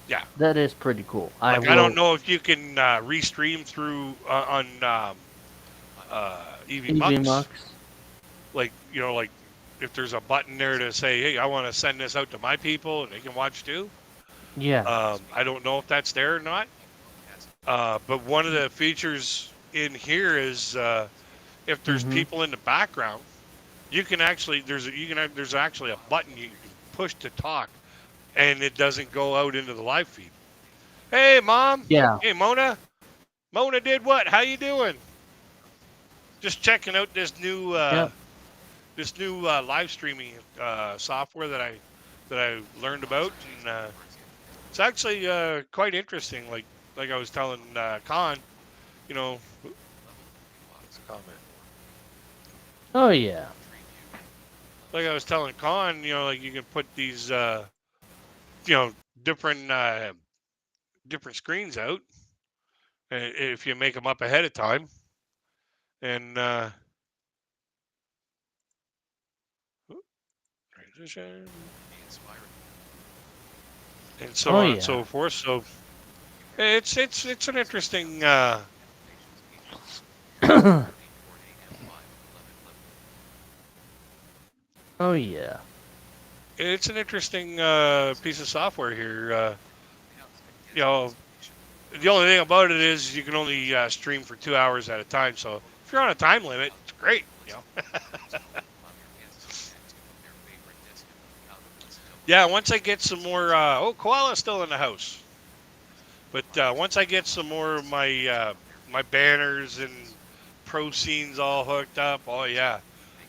yeah. That is pretty cool. I Like I don't will know if you can restream through on EVMux. EVMux. Like like if there's a button there to say, hey, I want to send this out to my people and they can watch too. Yeah. I don't know if that's there or not. But one of the features in here is if there's Mm-hmm. people in the background, you can actually there's actually a button you can push to talk, and it doesn't go out into the live feed. Hey, mom. Yeah. Hey, Mona. Mona did what? How you doing? Just checking out Yep. this new live streaming software that I learned about, and it's actually quite interesting. Like I was telling Con, you know, what's the comment? Oh yeah. Like I was telling Con, like you can put these you know different different screens out if you make them up ahead of time, and transition and so Oh on and yeah. so forth. So it's an interesting Oh yeah. piece of software here. You know, the only thing about it is you can only stream for 2 hours at a time. So if you're on a time limit, it's great. Yeah. Once I get some more, Koala's still in the house. But once I get some more of my my banners and pro scenes all hooked up, oh yeah,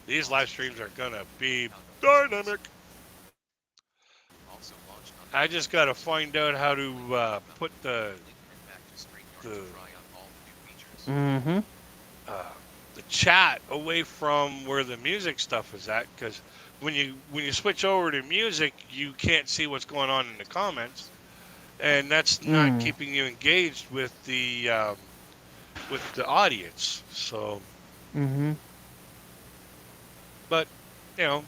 These live streams are gonna be dynamic. I just gotta find out how to put the Mm-hmm. uh, the chat away from where the music stuff is at, because when you switch over to music, you can't see what's going on in the comments, and that's not Mm. keeping you engaged with the audience. So, Mm-hmm. but you know,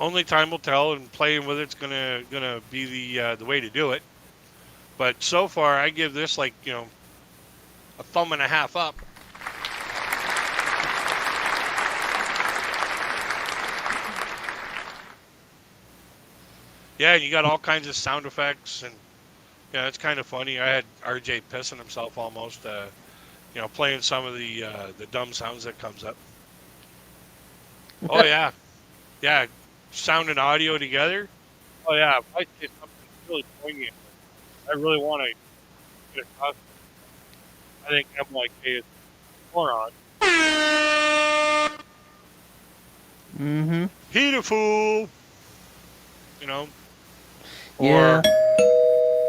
only time will tell, and playing with it's gonna be the way to do it. But so far, I give this like a thumb and a half up. Yeah, and you got all kinds of sound effects, and yeah, it's kind of funny. I had RJ pissing himself almost, playing some of the dumb sounds that comes up. Oh yeah, yeah, sound and audio together. Oh yeah, if I say something really poignant, I really want to get across. I think MYK is a moron. Mm-hmm. He the fool, you know. Yeah. Or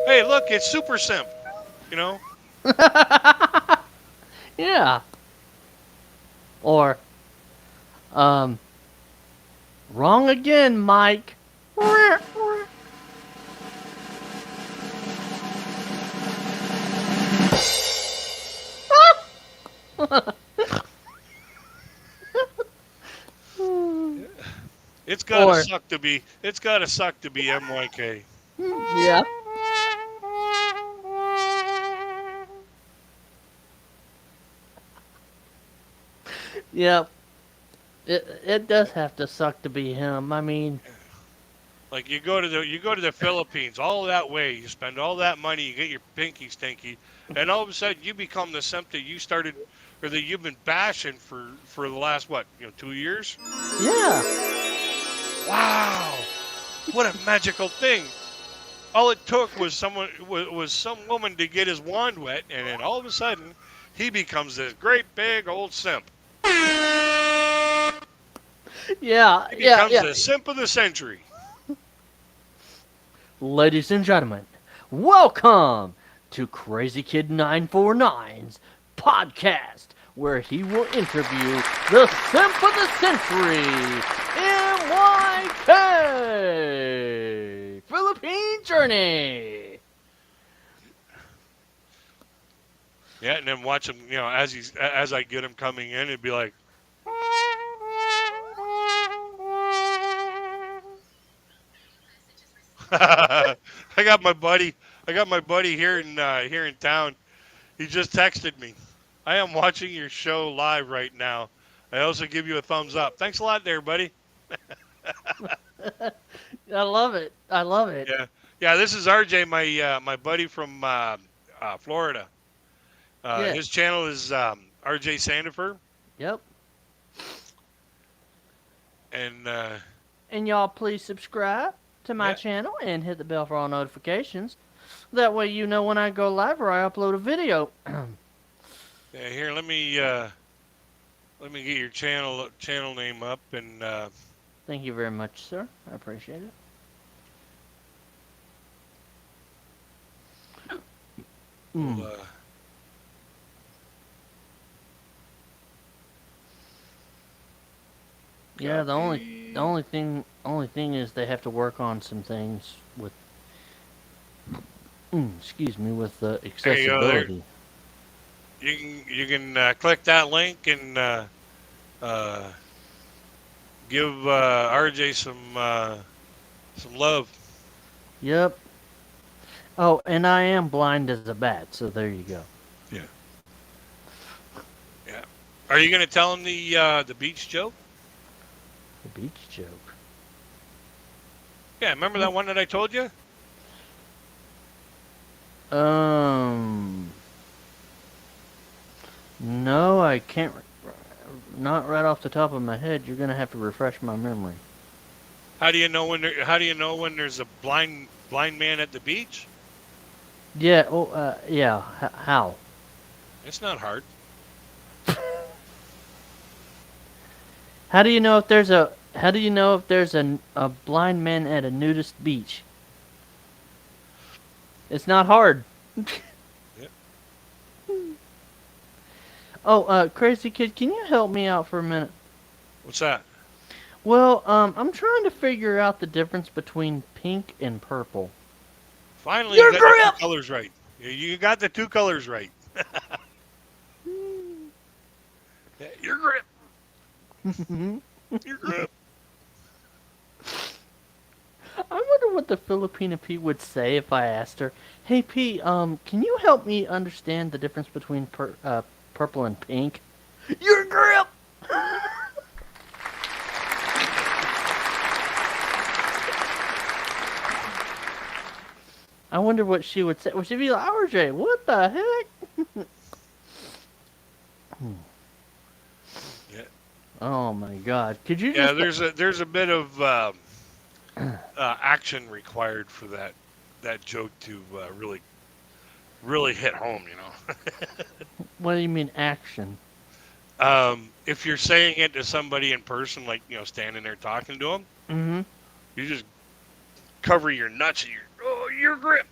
hey, look, it's Super Simp, you know. Yeah. Or, um, wrong again, Mike. It's gotta Or, suck to be. It's gotta suck to be MYK. yeah. Yep. It does have to suck to be him. I mean, Like you go to the Philippines, all that way, you spend all that money, you get your pinky stinky, and all of a sudden you become the simp that you started or that you've been bashing for the last what 2 years. yeah. Wow, what a magical thing! All it took was some woman to get his wand wet, and then all of a sudden he becomes this great big old simp. Yeah, He yeah, becomes yeah. the simp of the century. Ladies and gentlemen, welcome to Crazy Kid 949's podcast, where he will interview the simp of the century, MYK Philippine Journey. Yeah, and then watch him, as I get him coming in, it'd be like, I got my buddy. I got my buddy here in town. He just texted me. I am watching your show live right now. I also give you a thumbs up. Thanks a lot, there, buddy. I love it. I love it. Yeah, yeah. This is RJ, my buddy from Florida. Yeah. His channel is RJ Sandifer, Yep. and And y'all please subscribe to my yeah, channel and hit the bell for all notifications. That way you know when I go live or I upload a video. yeah. Here, let me get your channel name up, and Thank you very much, sir. I appreciate it. we'll, Mm. Yeah, the copy. only thing is they have to work on some things with excuse me, with the There you go. There, accessibility. you can click that link and uh, give RJ some love. Yep. Oh, and I am blind as a bat, so there you go. Yeah, yeah. Are you gonna tell him the beach joke? The beach joke. Yeah, remember that one that I told you? Um no, I can't not right off the top of my head. You're going to have to refresh my memory. How do you know when there's a blind man at the beach? Yeah, oh yeah, how? It's not hard. How do you know if there's a a blind man at a nudist beach? It's not hard. Yeah. Oh, crazy kid, can you help me out for a minute? What's that? Well, I'm trying to figure out the difference between pink and purple. Finally, you Your got the two grip. colors right. You got the two colors right. Yeah, your grip. Your grip. I wonder what the Filipina Pete would say if I asked her, "Hey Pete, can you help me understand the difference between purple and pink?" Your grip. I wonder what she would say. Would she be like, "RJ, what the heck?" Yeah. Oh my God! Could you Yeah. just? There's a bit of action required for that joke to really hit home. What do you mean action? If you're saying it to somebody in person, like standing there talking to them, Mm-hmm. you just cover your nuts and your grip,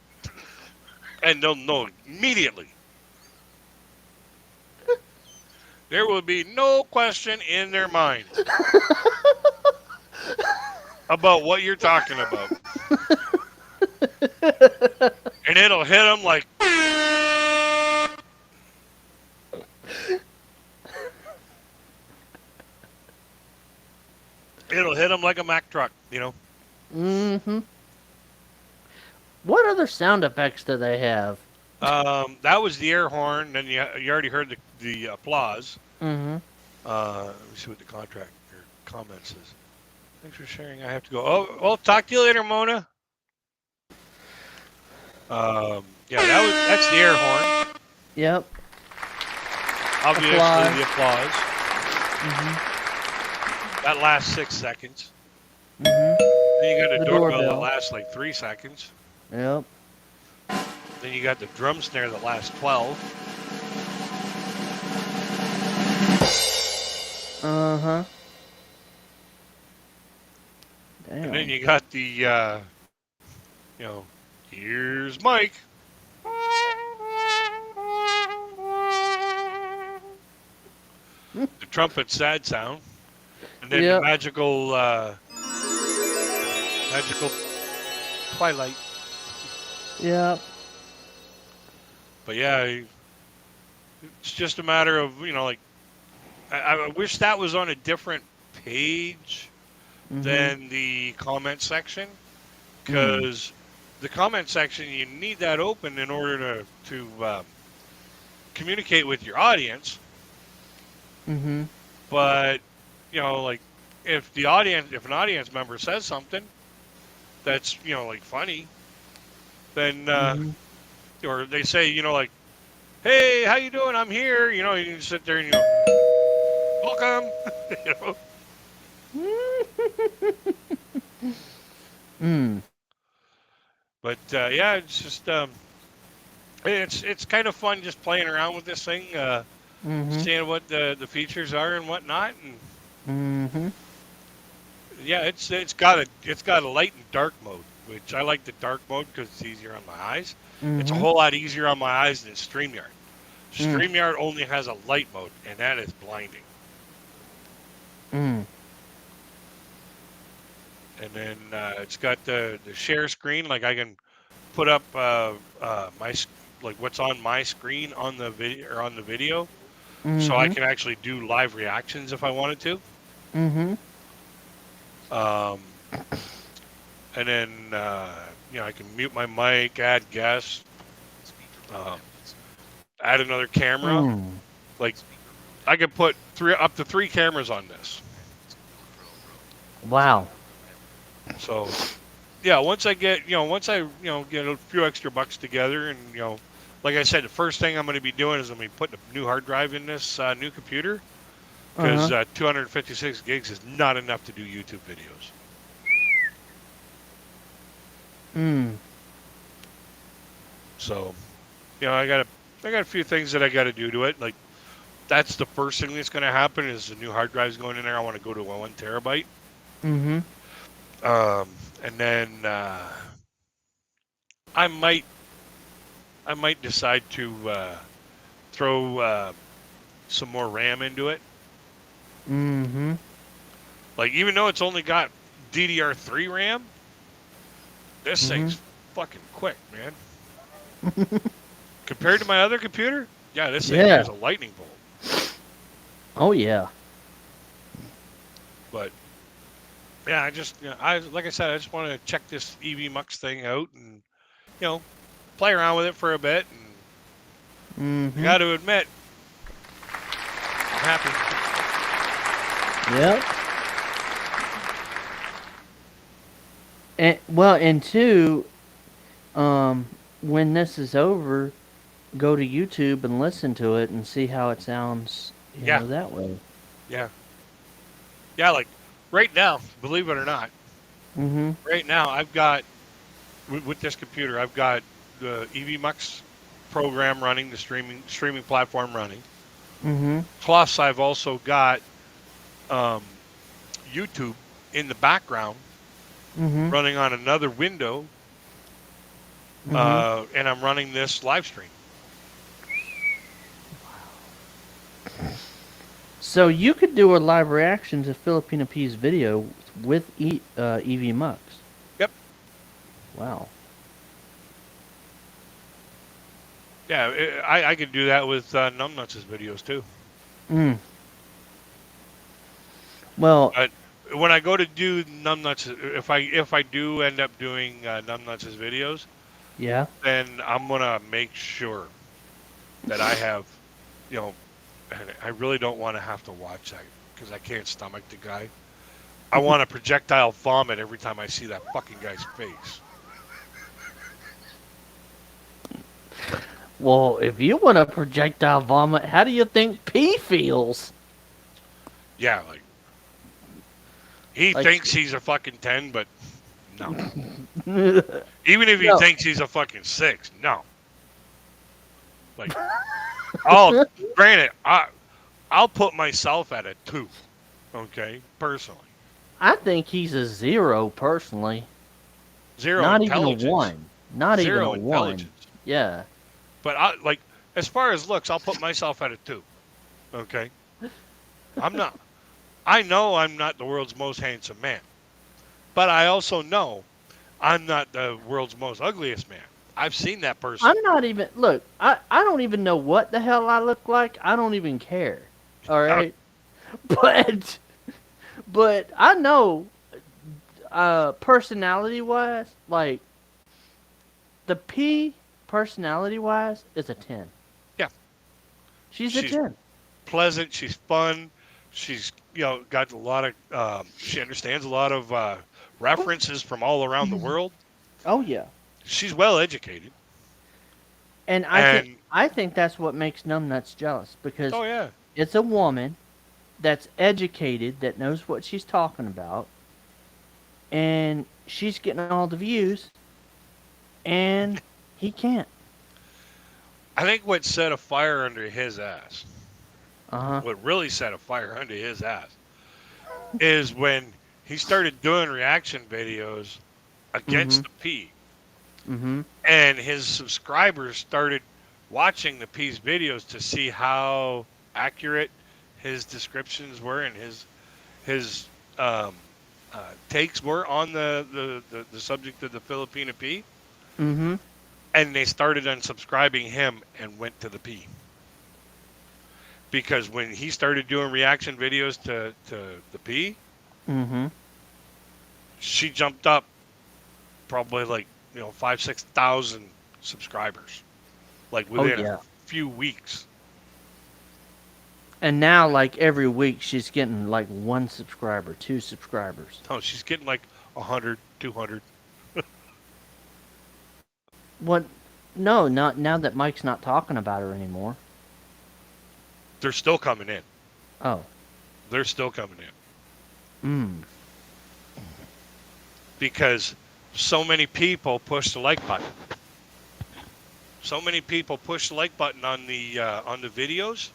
and they'll know immediately. There will be no question in their mind about what you're talking about, and it'll hit them like it'll hit them like a Mack truck. Mm-hmm. What other sound effects do they have? That was the air horn. Then you already heard the applause. Mm-hmm. Let me see what the contract or comment says. Thanks for sharing. I have to go. Oh, well, talk to you later, Mona. Yeah, that's the air horn. Yep. Obviously, Applause. the applause. Mm-hmm. That lasts 6 seconds. Mm-hmm. Then you got a The doorbell that doorbell. lasts like 3 seconds. Yep. Then you got the drum snare that lasts 12. Uh-huh. And then Damn. you got you know, here's Mike. The trumpet sad sound. And then the Yep. magical twilight. Yep. But yeah, it's just a matter of, like, I wish that was on a different page Mm-hmm. than the comment section, Mm. because the comment section, you need that open in order to communicate with your audience. Mm-hmm. But like, if an audience member says something that's like funny, then Mm-hmm. or they say like, hey, how you doing? I'm here. You can sit there and welcome. you know. Mm. But yeah, it's just it's kind of fun just playing around with this thing, Mm-hmm. seeing what the features are and whatnot, and Mm-hmm. yeah, it's got a light and dark mode, which I like the dark mode because it's easier on my eyes. It's a Mm-hmm. whole lot easier on my eyes than StreamYard. Mm. StreamYard only has a light mode, and that is blinding. Mm. And then it's got the share screen, like I can put up like what's on my screen on the video or on the video, so I Mm-hmm. can actually do live reactions if I wanted to. Mm-hmm. Um, and then I can mute my mic, add guests, um, add another camera. Mm. Like I could put up to three cameras on this. Wow. So yeah, once I get a few extra bucks together, and like I said, the first thing I'm going to be doing is I'm going to be putting a new hard drive in this new computer, because Uh-huh. 256 gigs is not enough to do YouTube videos. Mm. So I got a few things that I got to do to it. Like That's the first thing that's going to happen is the new hard drive's going in there. I want to go to a 1 terabyte. Mm-hmm. And then I might I might decide to throw some more RAM into it. Mm-hmm. Like even though it's only got DDR3 RAM, this Mm-hmm. thing's fucking quick, man. Compared to my other computer, yeah, this thing Yeah. is a lightning bolt. Oh yeah. But yeah, I like I said, I just want to check this EVMUX thing out and you know play around with it for a bit. And I Mm-hmm. got to admit, I'm happy. Yep. And two, when this is over, go to YouTube and listen to it and see how it sounds, Yeah, that way. yeah, yeah. Like right now, believe it or not, Mm-hmm. right now I've got with this computer, I've got the EVMUX program running, the streaming platform running. Mm-hmm. Plus, I've also got um, YouTube in the background Mm-hmm. running on another window, Mm-hmm. and I'm running this live stream. So you could do a live reaction to Filipino P's video with EVMux. Yep. Wow. Yeah, I could do that with Numbnuts' videos too. Mm. Well, But when I go to do Numbnuts, if I do end up doing Numbnuts' videos, yeah. then I'm gonna make sure that I have, you know, and I really don't want to have to watch that because I can't stomach the guy. I want to projectile vomit every time I see that fucking guy's face. Well, if you want to projectile vomit, how do you think P feels? Yeah, like he Like, thinks he's a fucking 10, but no. no. Even if he thinks he's a fucking 6, no. Like, I'll granted, I'll put myself at a 2, okay, personally. I think he's a 0 personally. Zero Not even a intelligence. 1. Not even a Zero 1. intelligence. Yeah. But like as far as looks, I'll put myself at a 2. Okay? I'm not I know I'm not the world's most handsome man. But I also know I'm not the world's most ugliest man. I've seen that person. I'm not even. Look, I don't even know what the hell I look like. I don't even care. All right? But. But I know, personality wise, like, the P, personality wise, is a 10. Yeah. She's a She's 10. pleasant. She's fun. She's got a lot of. She understands a lot of references from all around the world. Oh yeah. She's well educated. And And I think that's what makes Numbnuts jealous, because oh yeah, it's a woman that's educated, that knows what she's talking about, and she's getting all the views, and he can't. I think what set a fire under his ass, Uh huh. what really set a fire under his ass, is when he started doing reaction videos against Mhm. the P, Mhm. and his subscribers started watching the P's videos to see how accurate his descriptions were and his um, takes were on the subject of the Filipino P, Mhm. and they started unsubscribing him and went to the P. Because when he started doing reaction videos to the P, Mhm. she jumped up probably like 5,000-6,000 subscribers, like Oh within a yeah. few weeks. And now, like, every week, she's getting like 1 subscriber, 2 subscribers. Oh, she's getting like 100, 200. What? No, not now that Mike's not talking about her anymore. They're still coming in. Oh. They're still coming in Mm. because so many people push the like button. So many people push the like button on the videos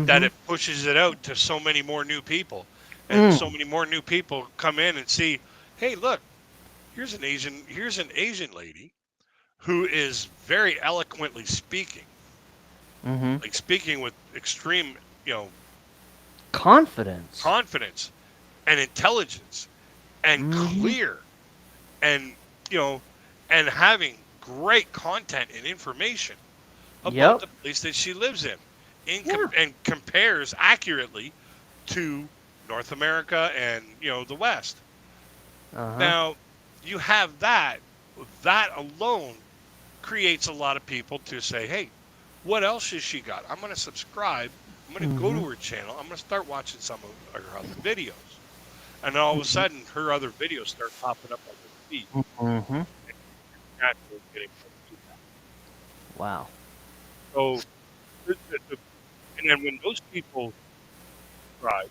that Mhm. it pushes it out to so many more new people, and so Mm. many more new people come in and see, hey, look, here's an Asian lady who is very eloquently speaking, Mhm. like speaking with extreme, Confidence. confidence and intelligence and Mhm. clear and you know and having great content and information about Yep. the place that she lives Yeah. and compares accurately to North America and the West. Uh huh. Now, you have that alone creates a lot of people to say, "Hey, what else has she got? I'm going to subscribe. I'm going to go Mhm. to her channel. I'm going to start watching some of her other videos." And then all of a Mhm. sudden, her other videos start popping up on her feed. Mhm. Naturally getting more feedback. Wow. So, and then when those people subscribe,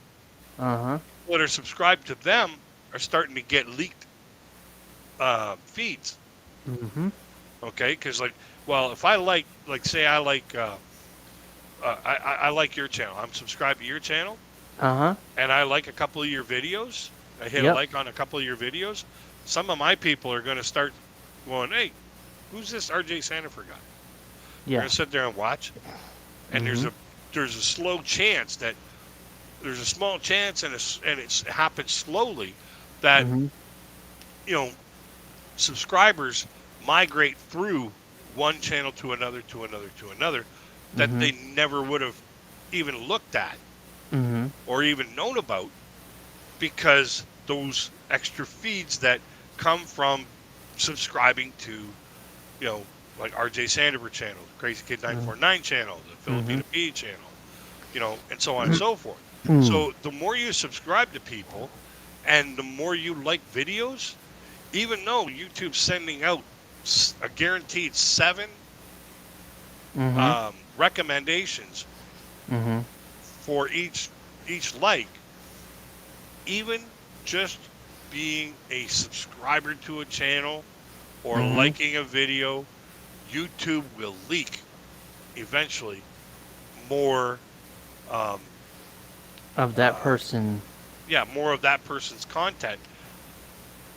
Uh huh. people that are subscribed to them are starting to get leaked feeds. Mhm. Okay, because well, if I say I like, I like your channel. I'm subscribed to your channel, Uh huh. and I like a couple of your videos. I hit a Yep. like on a couple of your videos. Some of my people are going to start going, "Hey, who's this RJ Sandifer guy?" They're Yeah. going to sit there and watch, and Mhm. there's a slow chance that there's a small chance, and it happens slowly that Mhm. you know subscribers migrate through one channel to another to another to another that Mhm. they never would have even looked at Mhm. or even known about because those extra feeds that come from subscribing to like RJ Sandifer channel, the Crazy Kid Mhm. 949 channel, the Mhm. Filipina P channel, and so on and so forth. Mm. So the more you subscribe to people and the more you like videos, even though YouTube's sending out a guaranteed 7 Mhm. recommendations Mhm. for each like, even just being a subscriber to a channel or Mhm. liking a video, YouTube will leak eventually more um, Of that uh, person. more of that person's content.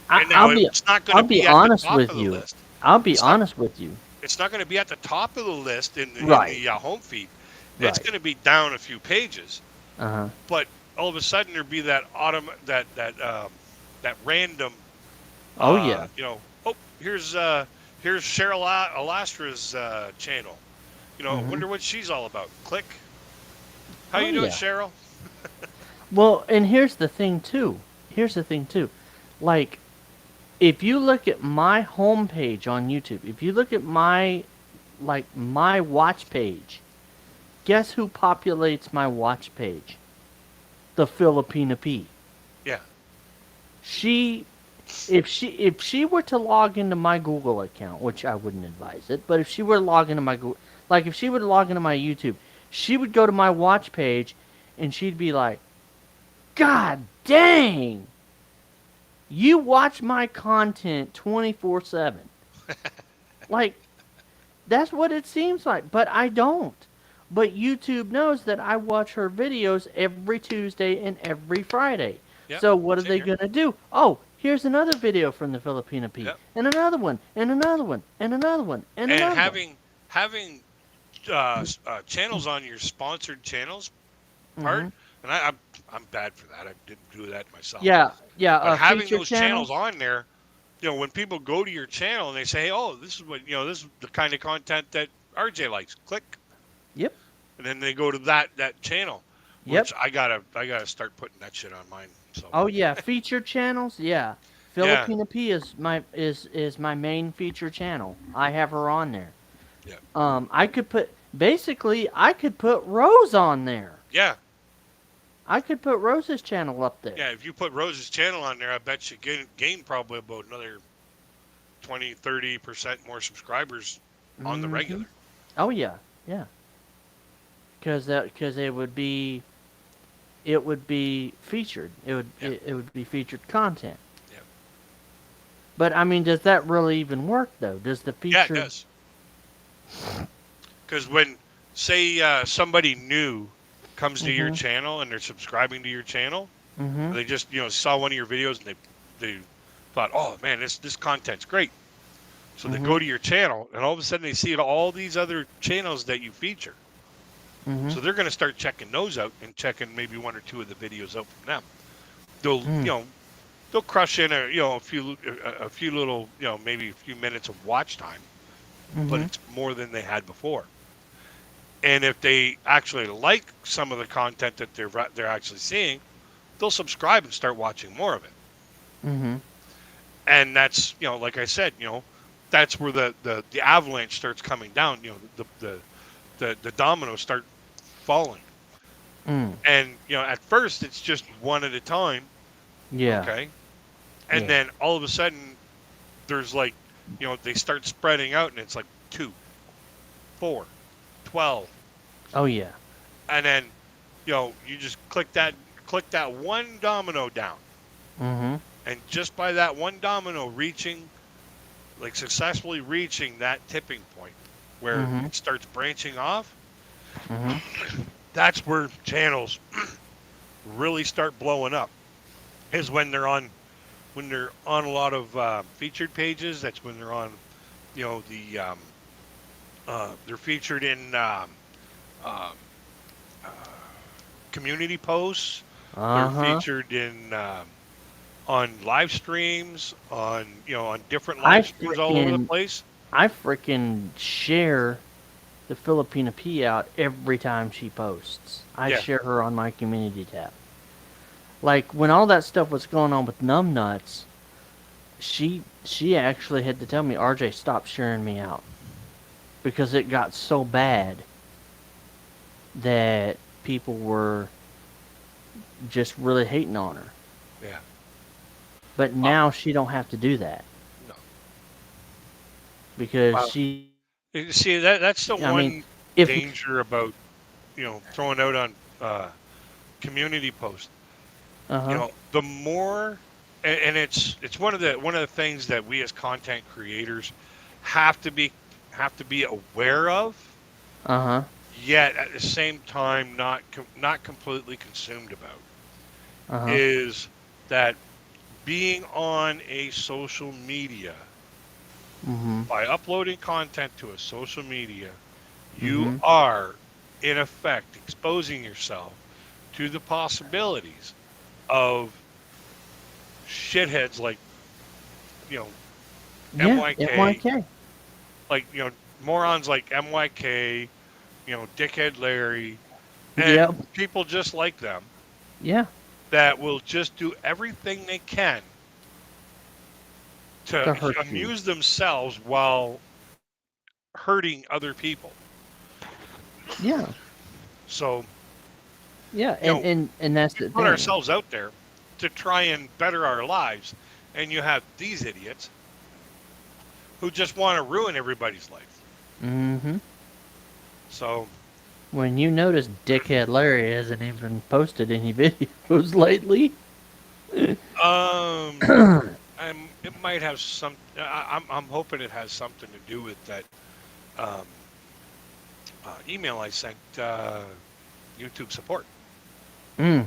I, And I'll now be. it's not going I'll to be be at the honest top with of the you. list. I'll be It's not honest with you. it's not going to be at the top of the list in Right. the home feed. It's Right. going to be down a few pages, Uh huh. but all of a sudden there'd be that random Oh yeah. oh, here's Cheryl Alastra's channel. Mhm. Wonder what she's all about. Click. How Oh you doing, yeah. Cheryl? Well, and here's the thing too. Here's the thing too. Like, if you look at my homepage on YouTube, if you look at my watch page, guess who populates my watch page? The Filipina P. Yeah. She if she were to log into my Google account, which I wouldn't advise it, but if she were to log into my Google, like if she were to log into my YouTube, she would go to my watch page and she'd be like, "God dang, you watch my content 24/7." Like, that's what it seems like, but I don't. But YouTube knows that I watch her videos every Tuesday and every Friday. Yep. So what are Same they here. going to do? Oh, here's another video from the Filipina P, Yep. and another one, and another one, and another one, and And another one. having channels on your sponsored channels part, Hmm. and I'm bad for that. I didn't do that myself. Yeah, yeah. But having Feature those channels channels. on there, when people go to your channel and they say, "Oh, this is this is the kind of content that RJ likes," click, Yep, and then they go to that channel, yep. which I gotta start putting that shit on mine. So Oh yeah, feature channels. Yeah, yeah, Filipina P is my main feature channel. I have her on there. yeah, I could put basically I could put Rose on there. yeah, I could put Rose's channel up there. yeah. If you put Rose's channel on there, I bet you gain probably about another 20-30% more subscribers on the Hmm. regular. Oh yeah, yeah. Because it would be featured. Yeah, It would be featured content. yeah, But I mean, does that really even work though? Does the yeah. It featured? does because when say somebody new comes to your Mhm. channel and they're subscribing to your channel, Mhm. they just saw one of your videos and they thought, oh man, this content's great. So they go Mhm. to your channel and all of a sudden they see all these other channels that you feature. Mhm. So they're going to start checking those out and checking maybe one or two of the videos out from them. They'll Mm. they'll crush in a few little maybe a few minutes of watch time, but Mhm. it's more than they had before. And if they actually like some of the content that they're actually seeing, they'll subscribe and start watching more of it. Mhm. And that's like I said, that's where the avalanche starts coming down. The dominoes start falling. Mm. And at first it's just one at a time, Yeah. okay, and Yeah. then all of a sudden there's like they start spreading out, and it's like 2, 4, 12, Oh yeah. and then you just click that one domino down, Mhm. and just by that one domino reaching, like successfully reaching that tipping point where Mhm. it starts branching off, Mhm. that's where channels really start blowing up. Is when they're on a lot of featured pages. That's when they're on, they're featured in um, uh, community posts. They're Uh huh. featured in on live streams, on different I live streams all over the freaking place. I freaking share the Filipina P out every time she posts. I Yeah, share her on my community tab. Like when all that stuff was going on with numbnuts, she actually had to tell me, RJ, stop sharing me out because it got so bad that people were just really hating on her. yeah. But Uh, now she don't have to do that no. because Wow. she. You see, that's the I mean, one if. danger about throwing out on community posts. Uh huh. The more, and it's one of the things that we as content creators have to be have to be aware of, Uh huh. yet at the same time not completely consumed about, Uh huh. is that being on a social media, Mhm. by uploading content to a social media, you Mhm. are in effect exposing yourself to the possibilities of shitheads like you know Yeah. MYK, MYK. like morons like MYK, dickhead Larry, and Yep. people just like them Yeah. that will just do everything they can to To hurt you. amuse themselves while hurting other people. Yeah. So, Yeah. you know, And that's we the put thing. ourselves out there to try and better our lives, and you have these idiots who just want to ruin everybody's life. Mhm. So, When you notice Dickhead Larry hasn't even posted any videos lately. um, it might have some. I'm hoping it has something to do with that um, email I sent YouTube support. Mm.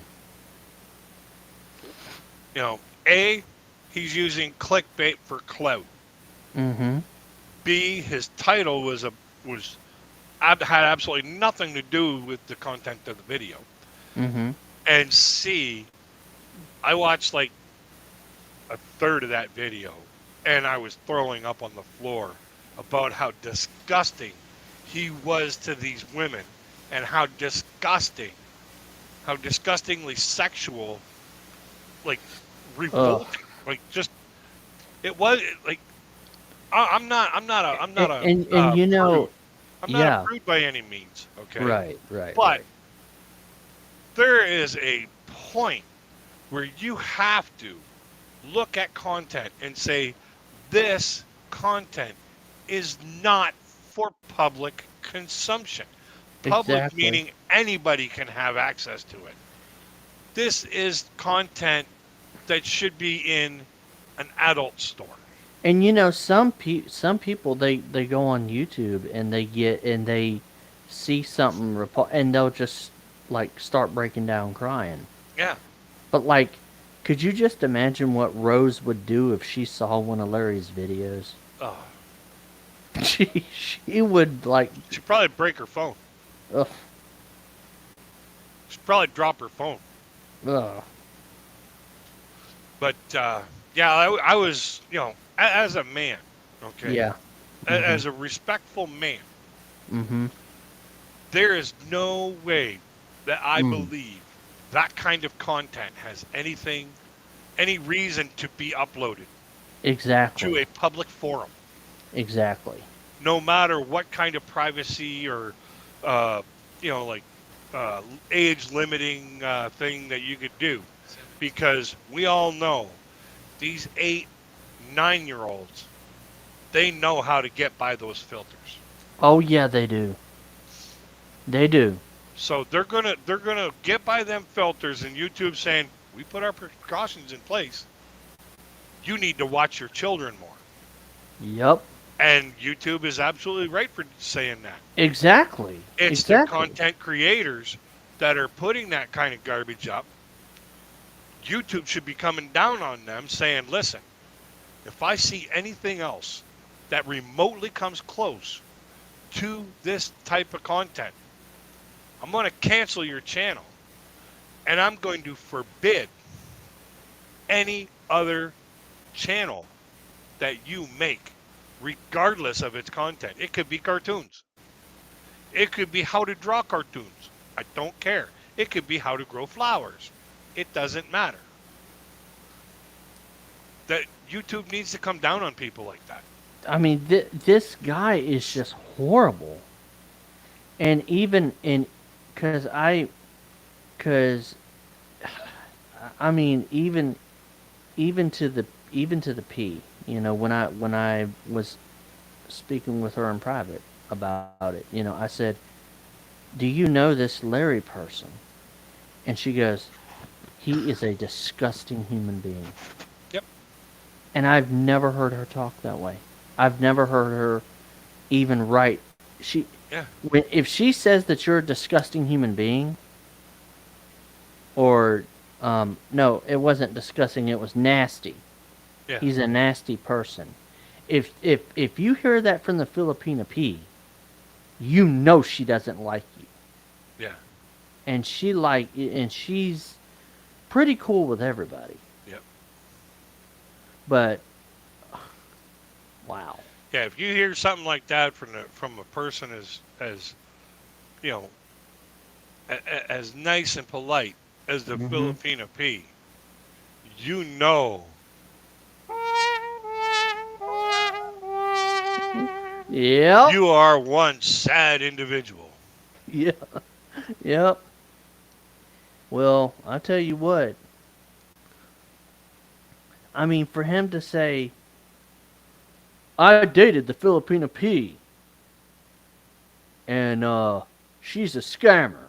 A, he's using clickbait for clout. Mhm. B, his title was had absolutely nothing to do with the content of the video. Mhm. And C, I watched like a third of that video, and I was throwing up on the floor about how disgusting he was to these women, and how disgustingly sexual, like Ugh. revolting, like just it was like I'm not a And you know, prude. I'm not a yeah. prude by any means, okay? Right. Right. But Right. there is a point where you have to look at content and say, this content is not for public consumption. Public Exactly. meaning anybody can have access to it. This is content that should be in an adult store. And some people they go on YouTube and they see something and they'll just like start breaking down crying. Yeah. But like, could you just imagine what Rose would do if she saw one of Larry's videos? Oh, She would like, she'd probably break her phone. ugh, She'd probably drop her phone. ugh. But yeah, I was, as a man, okay, Yeah. Mhm. as a respectful man, Mhm. there is no way that I Mm. believe that kind of content has any reason to be uploaded to Exactly. a public forum, Exactly. no matter what kind of privacy or, uh, like uh, age limiting thing that you could do, because we all know these 8, 9 year olds, they know how to get by those filters. Oh yeah, they do. They do. So they're gonna get by them filters, and YouTube saying we put our precautions in place. You need to watch your children more. Yup. And YouTube is absolutely right for saying that. Exactly. It's the Exactly. content creators that are putting that kind of garbage up. YouTube should be coming down on them saying, listen, if I see anything else that remotely comes close to this type of content, I'm going to cancel your channel and I'm going to forbid any other channel that you make, regardless of its content. It could be cartoons, it could be how to draw cartoons. I don't care. It could be how to grow flowers. It doesn't matter. That YouTube needs to come down on people like that. I mean, this guy is just horrible. And even in, cause cause I mean, even to the P. You know, when I was speaking with her in private about it, you know, I said, "Do you know this Larry person?" And she goes, "He is a disgusting human being." Yep. And I've never heard her talk that way. I've never heard her even write. Yeah. If she says that you're a disgusting human being, or no, it wasn't disgusting. It was nasty. Yeah. He's a nasty person. If you hear that from the Filipina P, you know she doesn't like you, Yeah. and she's pretty cool with everybody. Yep. But wow. Yeah. If you hear something like that from a person as you know as nice and polite as the Mhm. Filipino P, you know Yep. you are one sad individual. Yeah. Yep. Well, I tell you what. I mean, for him to say, "I dated the Filipina P, and she's a scammer."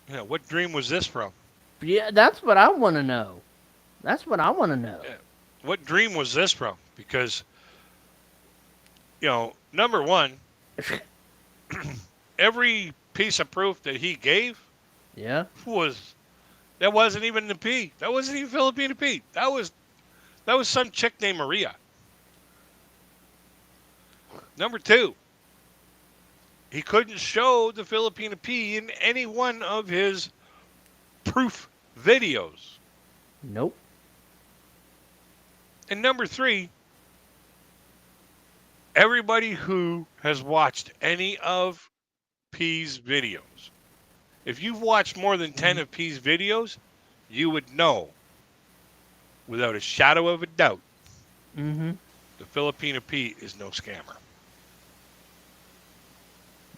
Yeah. What dream was this from? Yeah, that's what I want to know. That's what I want to know. Yeah. What dream was this from? Because number one, every piece of proof that he gave Yeah. was that wasn't even the P. That wasn't even Filipino P. That was some chick named Maria. Number two, he couldn't show the Filipino P in any one of his proof videos. Nope. And number three, everybody who has watched any of P's videos, if you've watched more than 10 Mhm. of P's videos, you would know without a shadow of a doubt Mhm. the Filipino P is no scammer.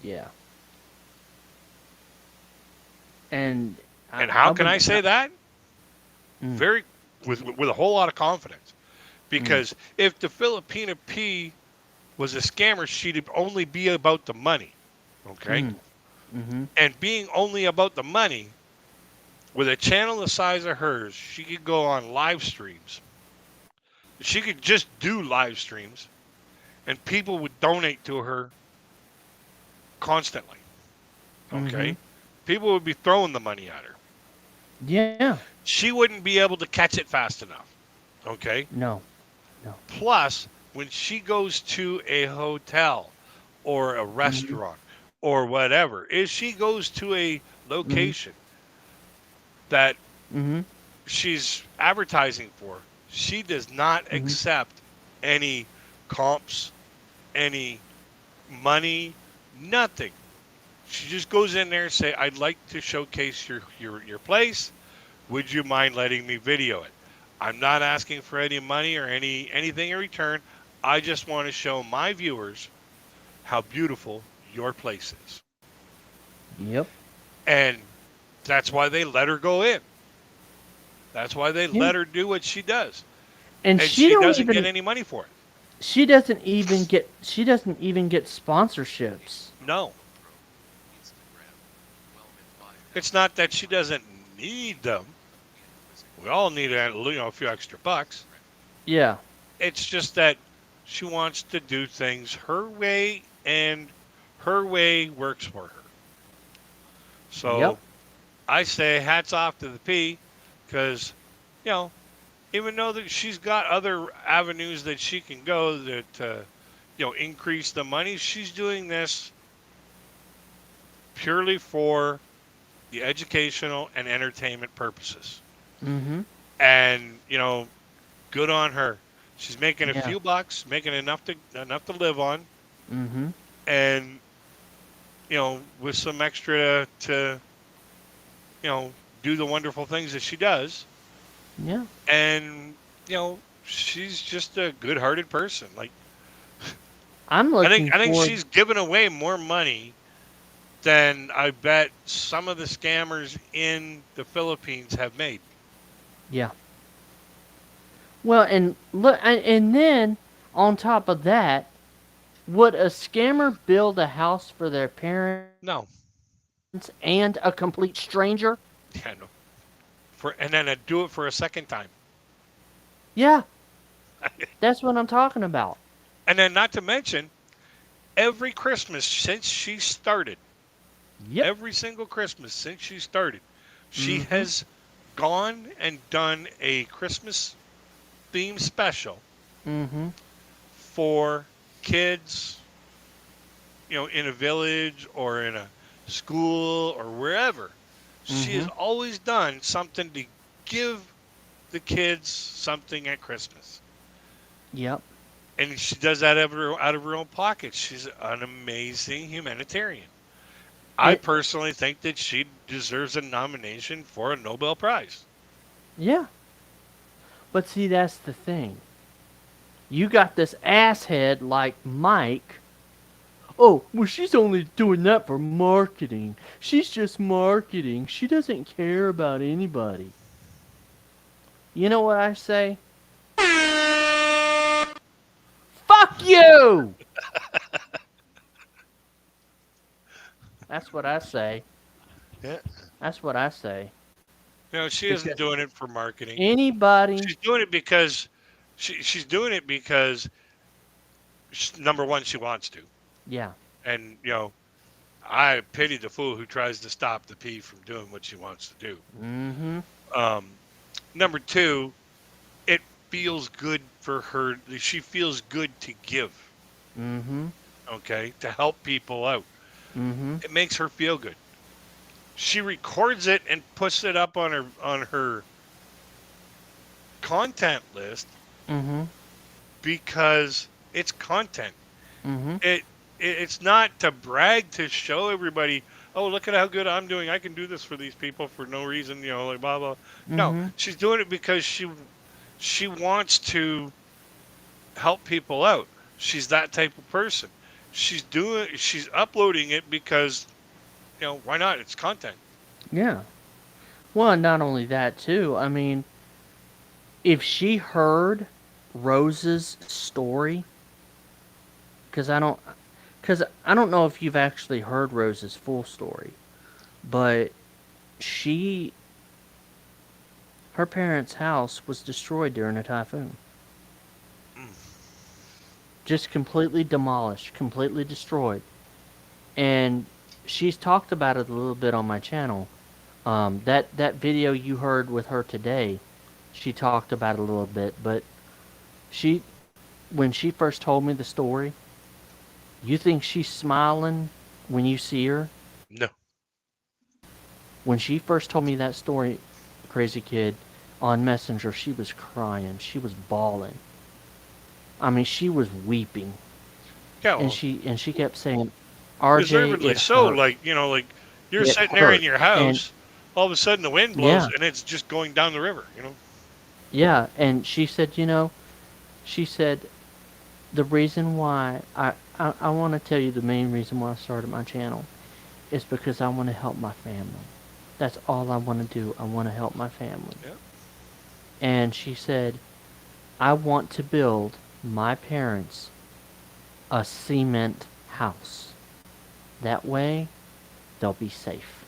Yeah. And And I how can would. I say that? Mm, Very with a whole lot of confidence. mm, Because if the Filipina P was a scammer, she'd only be about the money. Okay? mm, mhm. And being only about the money, with a channel the size of hers, she could go on live streams. She could just do live streams, and people would donate to her constantly. Mm-hmm. Okay, people would be throwing the money at her. Yeah. She wouldn't be able to catch it fast enough. Okay. No. No. Plus, when she goes to a hotel or a Mm-hmm. restaurant or whatever, if she goes to a Mm-hmm. location that Mm-hmm. she's advertising for, she does not Mm-hmm. accept any comps, any money, nothing. She just goes in there and say, "I'd like to showcase your place. Would you mind letting me video it? I'm not asking for any money or anything in return. I just want to show my viewers how beautiful your place is." Yep. And that's why they let her go in. That's why they Yeah. let her do what she does. And And she she don't doesn't get even any money for it. she doesn't even get sponsorships. No. It's not that she doesn't need them. We all need a few extra bucks. Yeah. It's just that she wants to do things her way, and her way works for her. Yep. So I say hats off to the P, because, you know, even though that she's got other avenues that she can go that, increase the money, she's doing this purely for the educational and entertainment purposes. Mm-hmm. And, good on her. She's making a Yeah. few bucks, making enough to live on, Mm-hmm. and with some extra to you know do the wonderful things that she does. Yeah. And she's just a good-hearted person. Like, I'm I think looking I think forward. she's given away more money than I bet some of the scammers in the Philippines have made. Yeah. Well, and look, and then on top of that, would a scammer build a house for their parents No, and a complete stranger? yeah, no. And then do it for a second time. Yeah, that's what I'm talking about. And then, not to mention, every Christmas since she started, Yep. every single Christmas since she started, she Mm-hmm. has gone and done a Christmas theme special Mm-hmm. for kids, in a village or in a school or wherever. She Mm-hmm. has always done something to give the kids something at Christmas. Yep. And she does that out of her own pocket. She's an amazing humanitarian. I It. personally think that she deserves a nomination for a Nobel Prize. Yeah. But see, that's the thing. You got this asshead like Mike. Oh, well, she's only doing that for marketing. She's just marketing. She doesn't care about anybody. You know what I say? Fuck you! That's what I say. Yeah. That's what I say. She isn't Because doing it for marketing. anybody, She's doing it because she's doing it because number one, she wants to, yeah. and I pity the fool who tries to stop the P from doing what she wants to do. Mm-hmm. Um, Number two, it feels good for her. She feels good to give. Mm-hmm. Okay, to help people out. Mm-hmm. It makes her feel good. She records it and puts it up on her content list Mm-hmm. because it's content. Mm-hmm. It's not to brag to show everybody, oh, look at how good I'm doing. I can do this for these people for no reason, like blah blah. No, Mm-hmm. she's doing it because she wants to help people out. She's that type of person. She's uploading it because, why not? It's content. Yeah. Well, and not only that too. I mean, if she heard Rose's story, because I don't know if you've actually heard Rose's full story, but she her parents' house was destroyed during a typhoon. Mm. Just completely demolished, completely destroyed. And she's talked about it a little bit on my channel. That video you heard with her today, she talked about it a little bit. But she, when she first told me the story, you think she's smiling when you see her? No. When she first told me that story, Crazy Kid, on Messenger, she was crying. She was bawling. I mean, she was weeping, Yeah, and well, she kept saying, "RJ, deservedly it so. hurt. Like, you're It sitting there in hurt." your And house, all of a sudden the wind blows yeah, and it's just going down the river. yeah, and she said, she said the reason why I want to tell you the main reason why I started my channel is because I want to help my family. That's all I want to do. I want to help my family. Yeah. And she said, I want to build my parents a cement house. That way, they'll be safe.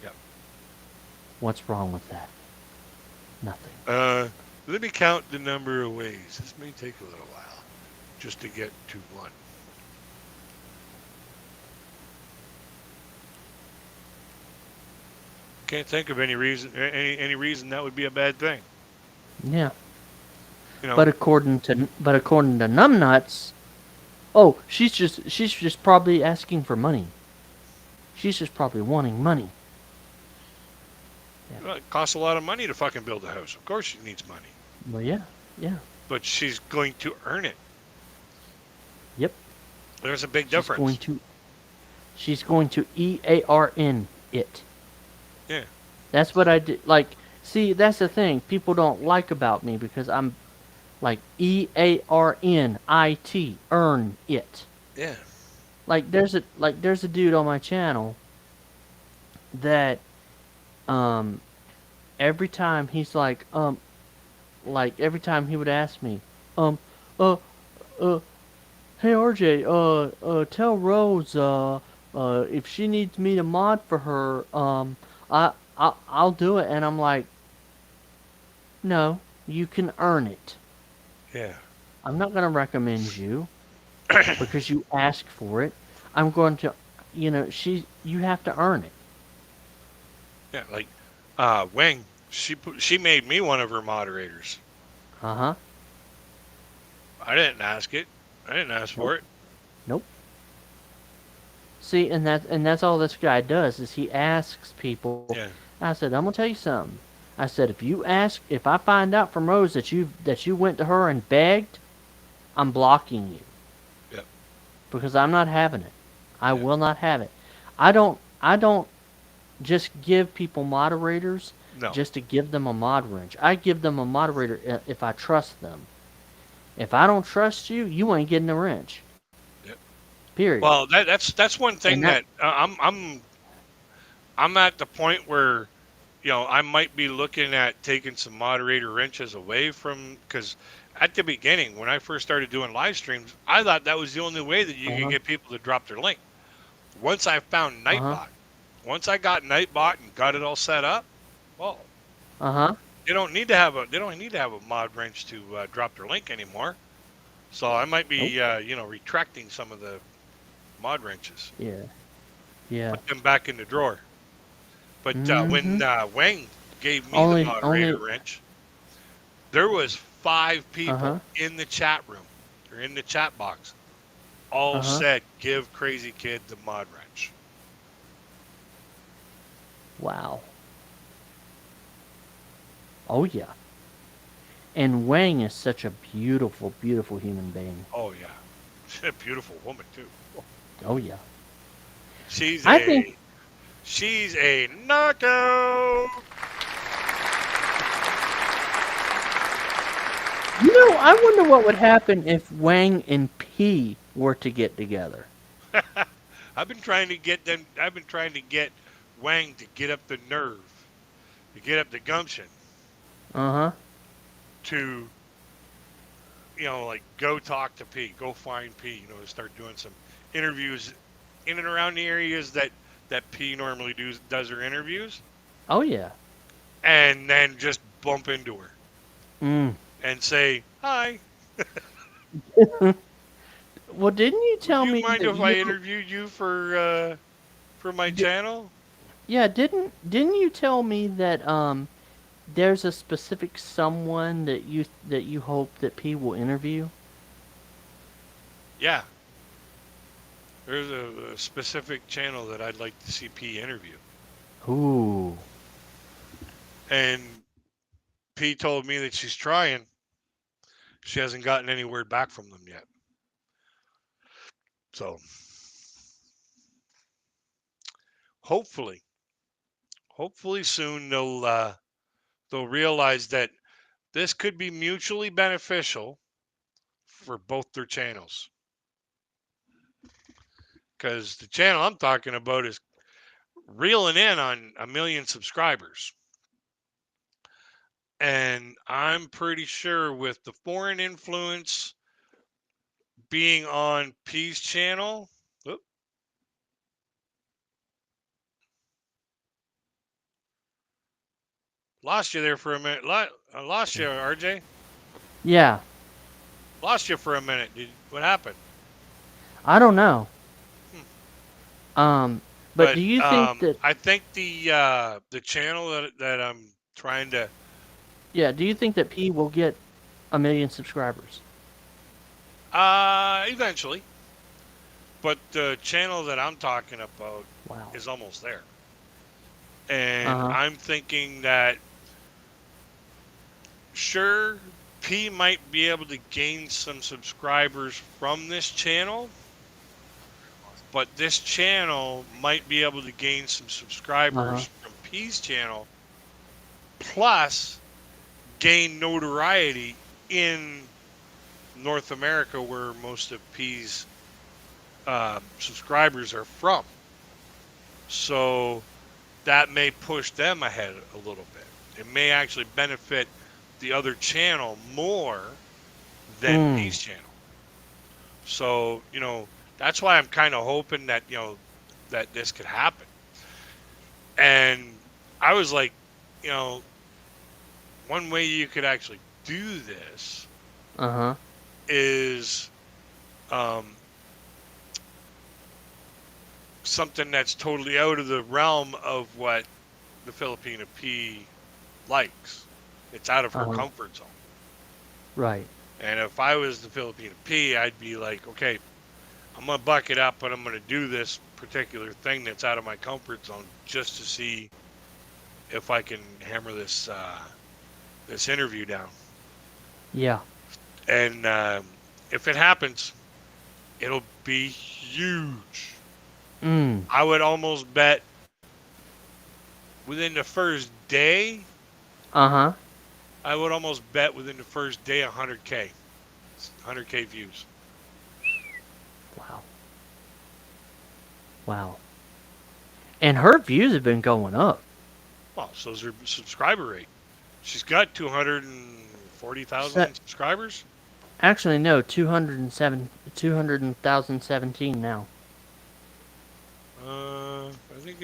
Yep. What's wrong with that? Nothing. Let me count the number of ways. This may take a little while just to get to one. Can't think of any reason that would be a bad thing. Yeah. You know. But according to numbnuts, oh, she's just probably asking for money. She's just probably wanting money. Yeah. Well, it costs a lot of money to fucking build a house. Of course she needs money. Well, yeah, yeah, But she's going to earn it. yep. There's a big She's going difference. to she's going to EARN it. Yeah. That's what I did. Like, see, that's the thing people don't like about me because I'm like EARNIT, earn it. Yeah. There's a dude on my channel that um every time he's like every time he would ask me, um uh uh hey RJ, tell Rose if she needs me to mod for her, I'll do it. And I'm like, no, you can earn it. Yeah. I'm not gonna recommend you because you asked for it. I'm going to, you have to earn it. Yeah. Like, Wang, she made me one of her moderators. Uh huh. I didn't ask it. I didn't ask Nope. for it. Nope. See, and that's all this guy does is he asks people. Yeah. I said, I'm gonna tell you something. I said, if I find out from Rose that you went to her and begged, I'm blocking you Yep. because I'm not having it. I Yeah. will not have it. I don't just give people moderators No. just to give them a mod wrench. I give them a moderator if I trust them. If I don't trust you, you ain't getting a wrench. Yep. Period. Well, that's one And thing that that I'm at the point where I might be looking at taking some moderator wrenches away from, because at the beginning when I first started doing live streams, I thought that was the only way that you uh could huh get people to drop their link. Once I found uh huh Nightbot, once I got Nightbot and got it all set up, well, uh huh. they don't need to have a mod wrench to drop their link anymore. So I might Nope. be retracting some of the mod wrenches, Yeah. Yeah. put them back in the drawer. But when Mm-hmm. Wang gave me the Only. moderator wrench, there was 5 people Uh-huh. in the chat room or in the chat box, all Uh-huh. said, "Give Crazy Kid the mod wrench." Wow. Oh yeah. And Wang is such a beautiful, beautiful human being. Oh yeah, she's a beautiful woman too. Oh yeah. She's I think a she's a knockout. I wonder what would happen if Wang and P were to get together. I've been trying to get them. I've been trying to get Wang to get up the nerve, to get up the gumption Uh-huh. to like go talk to P, go find P, to start doing some interviews in and around the areas that P normally does her interviews, Oh yeah. and then just bump into her Mm. and say hi. Well, didn't you Would tell you me mind that if I you interviewed you for for my D- channel. yeah, didn't you tell me that there's a specific someone that you hope that P will interview? Yeah, there's a specific channel that I'd like to see P interview. Ooh. And P told me that she's trying. She hasn't gotten any word back from them yet. So hopefully, hopefully soon they'll realize that this could be mutually beneficial for both their channels. Because the channel I'm talking about is reeling in on 1 million subscribers. And I'm pretty sure with the foreign influence being on P's channel, oop, lost you there for a minute. I lost you, RJ. Yeah, Lost you for a minute. What happened? I don't know. Hmm. Um, but But do you think that I think the channel that I'm trying to yeah, do you think that P will get 1 million subscribers? eventually, but the channel that I'm talking about Wow. is almost there. And Uh-huh. I'm thinking that sure, P might be able to gain some subscribers from this channel, but this channel might be able to gain some Uh-huh. subscribers from P's channel, plus gain notoriety in North America, where most of P's subscribers are from. So that may push them ahead a little bit. It may actually benefit the other channel more than Mm. P's channel. So, that's why I'm kind of hoping that, that this could happen. And I was like, you know, one way you could actually do this Uh-huh. is um, something that's totally out of the realm of what the Filipina P likes. It's out of her Uh-huh. comfort zone. Right. And if I was the Filipina P, I'd be like, okay, I'm going to buck it up, but I'm going to do this particular thing that's out of my comfort zone just to see if I can hammer this interview down. Yeah. And if it happens, it'll be huge. Mm. I would almost bet within the first day. Uh-huh. I would almost bet within the first day 100K views. Wow. Wow. And her views have been going up. Well, so is her subscriber rate. She's got Se- 240,000 subscribers. Actually, no, 200,017 now. I think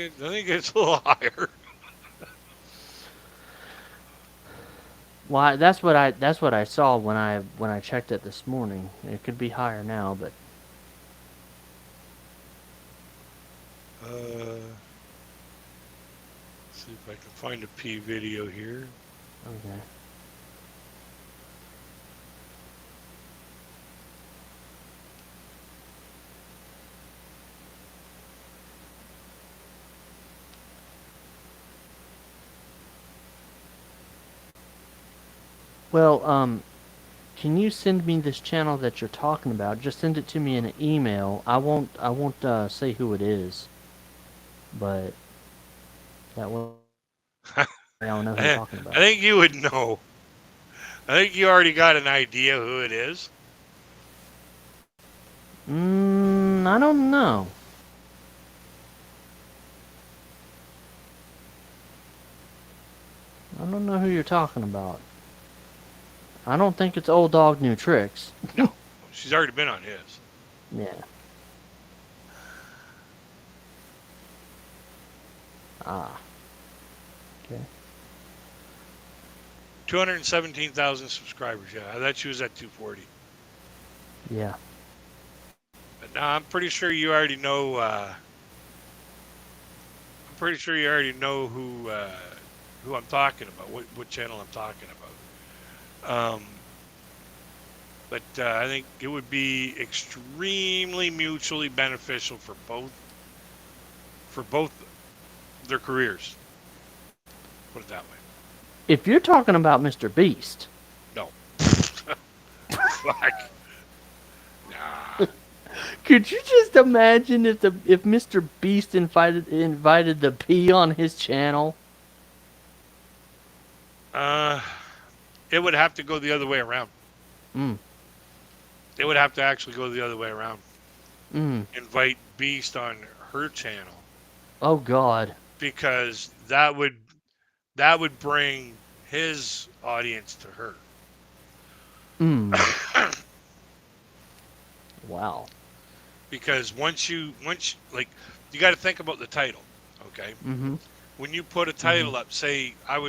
it's a little higher. Why? That's what I saw when I checked it this morning. It could be higher now, but Uh, see if I can find a P video here. okay. Well, can you send me this channel that you're talking about? Just send it to me in an email. I won't say who it is, but that way I'll know who you're I talking about. think you would know. I think you already got an idea who it is. I don't know. I don't know who you're talking about. I don't think it's old dog new tricks. No, she's already been on his. Yeah. Ah. Okay. 217,000 subscribers. Yeah, I thought she was at 240. Yeah. But now I'm pretty sure you already know pretty sure you already know who I'm talking about, what channel I'm talking about. But I think it would be extremely mutually beneficial for both their careers. Put it that way. If you're talking about Mr. Beast, No, fuck, nah. could you just imagine if Mr. Beast invited the P on his channel? Uh, it would have to go the other way around. Mm, It would have to actually go the other way around. mm. Invite Beast on her channel Oh God. because that would bring his audience to her. Mm. Wow. Because once like you got to think about the title, okay? Mm-hmm. When you put a Mm-hmm. title up, say I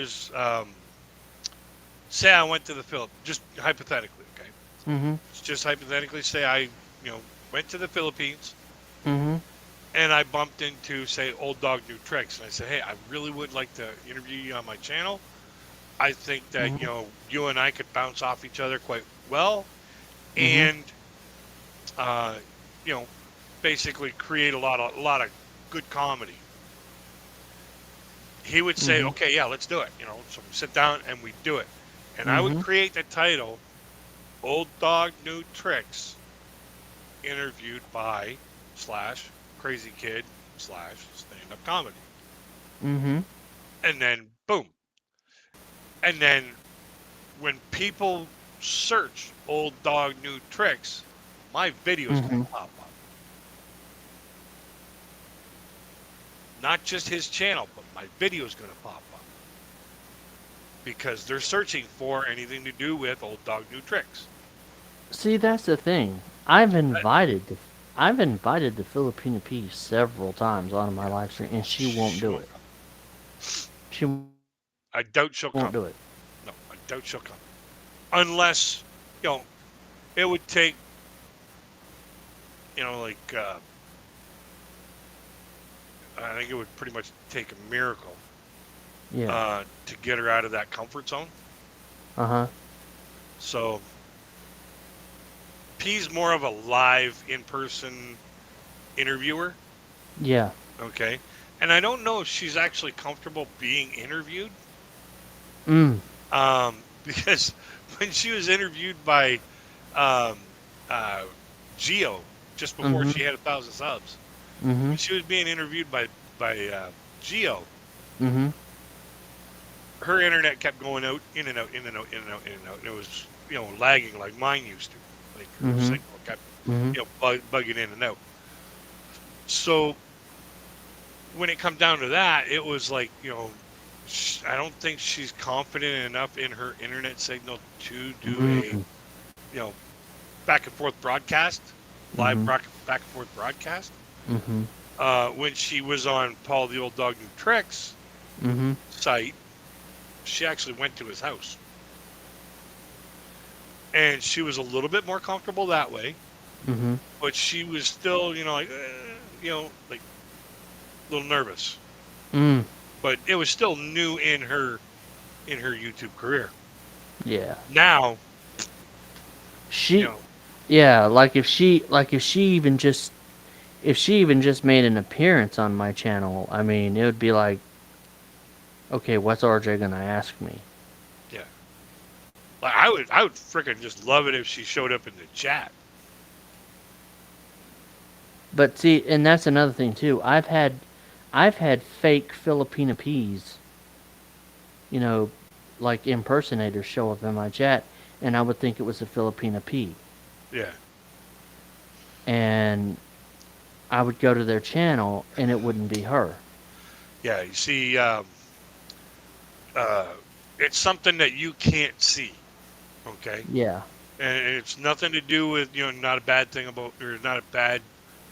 went to the Philippines, just hypothetically, okay? Mm-hmm. Just hypothetically, say I went to the Philippines Mm-hmm. and I bumped into, say, Old Dog New Tricks, and I said, hey, I really would like to interview you on my channel. I think that Mm-hmm. you and I could bounce off each other quite well, Mm-hmm. and uh, you know basically create a lot of good comedy. He would say, Mm-hmm. okay, yeah, let's do it. So we sit down and we do it, and I would Mm-hmm. create the title, Old Dog New Tricks, interviewed by slash crazy kid slash stand up comedy, Mm-hmm. and then boom, and then when people search Old Dog New Tricks, my video is going Mm-hmm. to pop up. Not just his channel, but my video is going to pop up because they're searching for anything to do with Old Dog New Tricks. See, that's the thing. But, I've invited the Filipina P several times on my yeah, live stream, and she won't she do won't it. come. She won't I doubt she'll do come. it. No, I doubt she'll come. Unless, you know, it would take, like, I think it would pretty much take a miracle Yeah. to get her out of that comfort zone. Uh huh. So, P's more of a live, in person interviewer. Yeah. Okay. And I don't know if she's actually comfortable being interviewed. Mm. Because when she was interviewed by um, uh, Geo just before Mm-hmm. she had 1,000 subs, Mm-hmm. when she was being interviewed by Geo, Mm-hmm. her internet kept going out, in and out, in and out, in and out, in and out, and it was lagging like mine used to. Like her Mm-hmm. signal kept Mm-hmm. bugging in and out. So when it come down to that, it was like I don't think she's confident enough in her internet signal to do a Mm-hmm. you know back and forth broadcast, live Mm-hmm. back and forth broadcast. Mm-hmm. When she was on Paul the Old Dog New Tricks Mm-hmm. site, she actually went to his house, and she was a little bit more comfortable that way. Mm-hmm. But she was still, like, like a little nervous. Mm. But it was still new in her YouTube career. Yeah. Now, you She. know, Yeah. If she even just made an appearance on my channel, I mean, it would be like, okay, what's RJ gonna ask me? yeah. Like I would freaking just love it if she showed up in the chat. But see, and that's another thing too. I've had fake Filipina P's, you know, like impersonators show up in my chat, and I would think it was a Filipina P, Yeah. and I would go to their channel, and it wouldn't be her. Yeah. You see, uh, it's something that you can't see. Okay. Yeah. And it's nothing to do with not a bad thing about, or not a bad.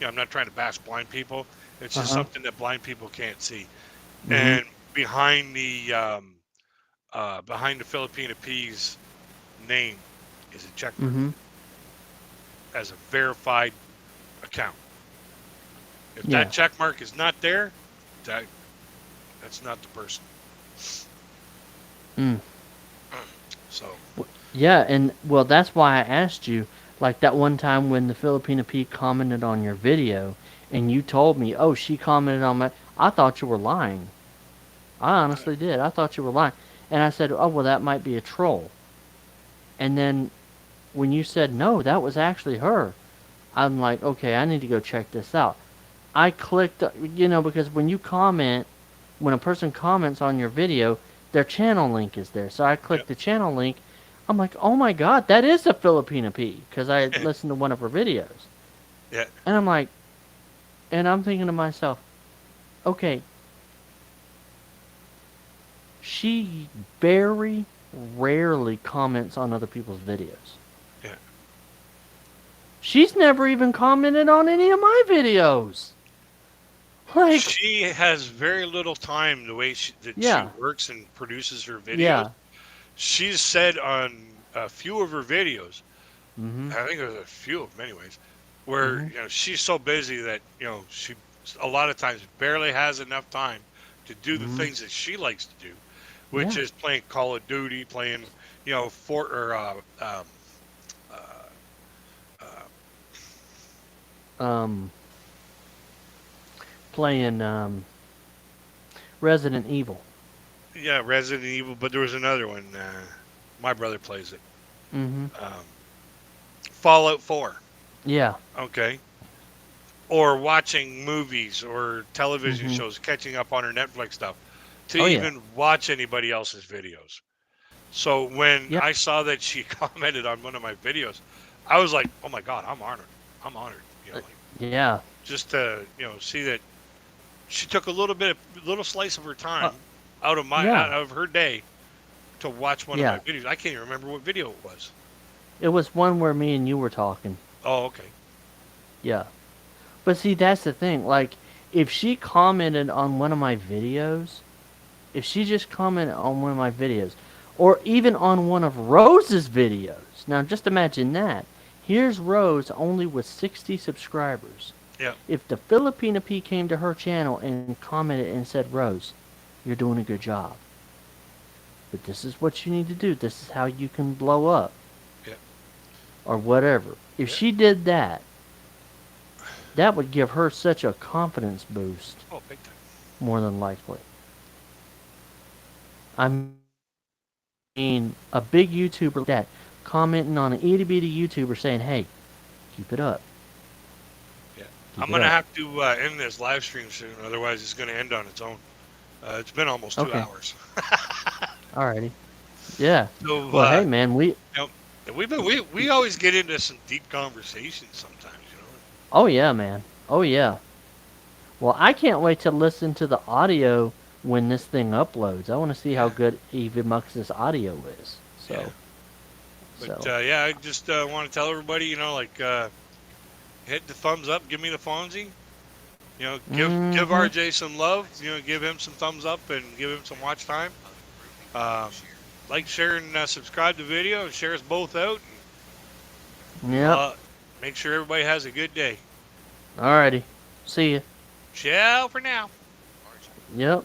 I'm not trying to bash blind people. It's Uh just huh. something that blind people can't see. Mhm. And behind the Filipina P's name is a check mark Mhm. as a verified account. If that Yeah. check mark is not there, that That's not the person. Mm. So Yeah, and well, that's why I asked you. Like that one time when the Filipina P commented on your video, and you told me, "Oh, she commented on my." I thought you were lying. I honestly did. I thought you were lying, and I said, "Oh, well, that might be a troll." And then when you said no, that was actually her, I'm like, okay, I need to go check this out. I clicked, because when you comment, when a person comments on your video, their channel link is there. So I yep. clicked the channel link. I'm like, oh my god, that is a Filipina P, because I had listened to one of her videos. Yeah. And I'm like, and I'm thinking to myself, okay, she very rarely comments on other people's videos. Yeah. She's never even commented on any of my videos. Like, She has very little time the way that she yeah, works and produces her videos. yeah, She's said on a few of her videos, mm-hmm, I think there's a few of them anyways, where mm-hmm, she's so busy that she a lot of times barely has enough time to do the mm-hmm, things that she likes to do, which yeah, is playing Call of Duty, playing Fort or uh, uh, um, playing Resident Evil. yeah, Resident Evil. But there was another one. My brother plays it. Mm-hmm. Um, Fallout 4. Yeah. Okay. Or watching movies or television Mm-hmm. shows, catching up on her Netflix stuff, to Oh yeah. even watch anybody else's videos. So when Yep. I saw that she commented on one of my videos, I was like, "Oh my God, I'm honored. I'm honored." Uh, Like yeah. just to see that she took a little slice of her Uh, time out of yeah. her day to watch one of my Yeah. videos. I can't even remember what video it was. It was one where me and you were talking. Oh, okay. Yeah. But see, that's the thing. Like, if she commented on one of my videos, if she just commented on one of my videos, or even on one of Rose's videos. Now, just imagine that. Here's Rose only with 60 subscribers. Yeah. If the Filipina P came to her channel and commented and said, Rose, you're doing a good job, but this is what you need to do. This is how you can blow up, Yeah. or whatever. If Yeah. she did that, that would give her such a confidence boost, Oh, big time. more than likely. I mean, a big YouTuber like that commenting on an itty bitty YouTuber saying, hey, keep it up. Yeah. I'm Keep it gonna up. have to end this live stream soon, otherwise it's gonna end on its own. It's been almost two Okay. hours. Alrighty. Yeah. So Well, hey, man, you know, we always get into some deep conversations sometimes. oh, yeah, man. Oh, yeah. Well, I can't wait to listen to the audio when this thing uploads. I want to see how Yeah. good EVMUX's audio is. Yeah. So, But so. yeah, I just want to tell everybody, hit the thumbs up, give me the Fonzie. Give Mm-hmm. RJ some love. Give him some thumbs up and give him some watch time. Um, like, share, and subscribe to the video and share us both out. And, Yep. make sure everybody has a good day. Alrighty. See ya. Ciao for now. Yep.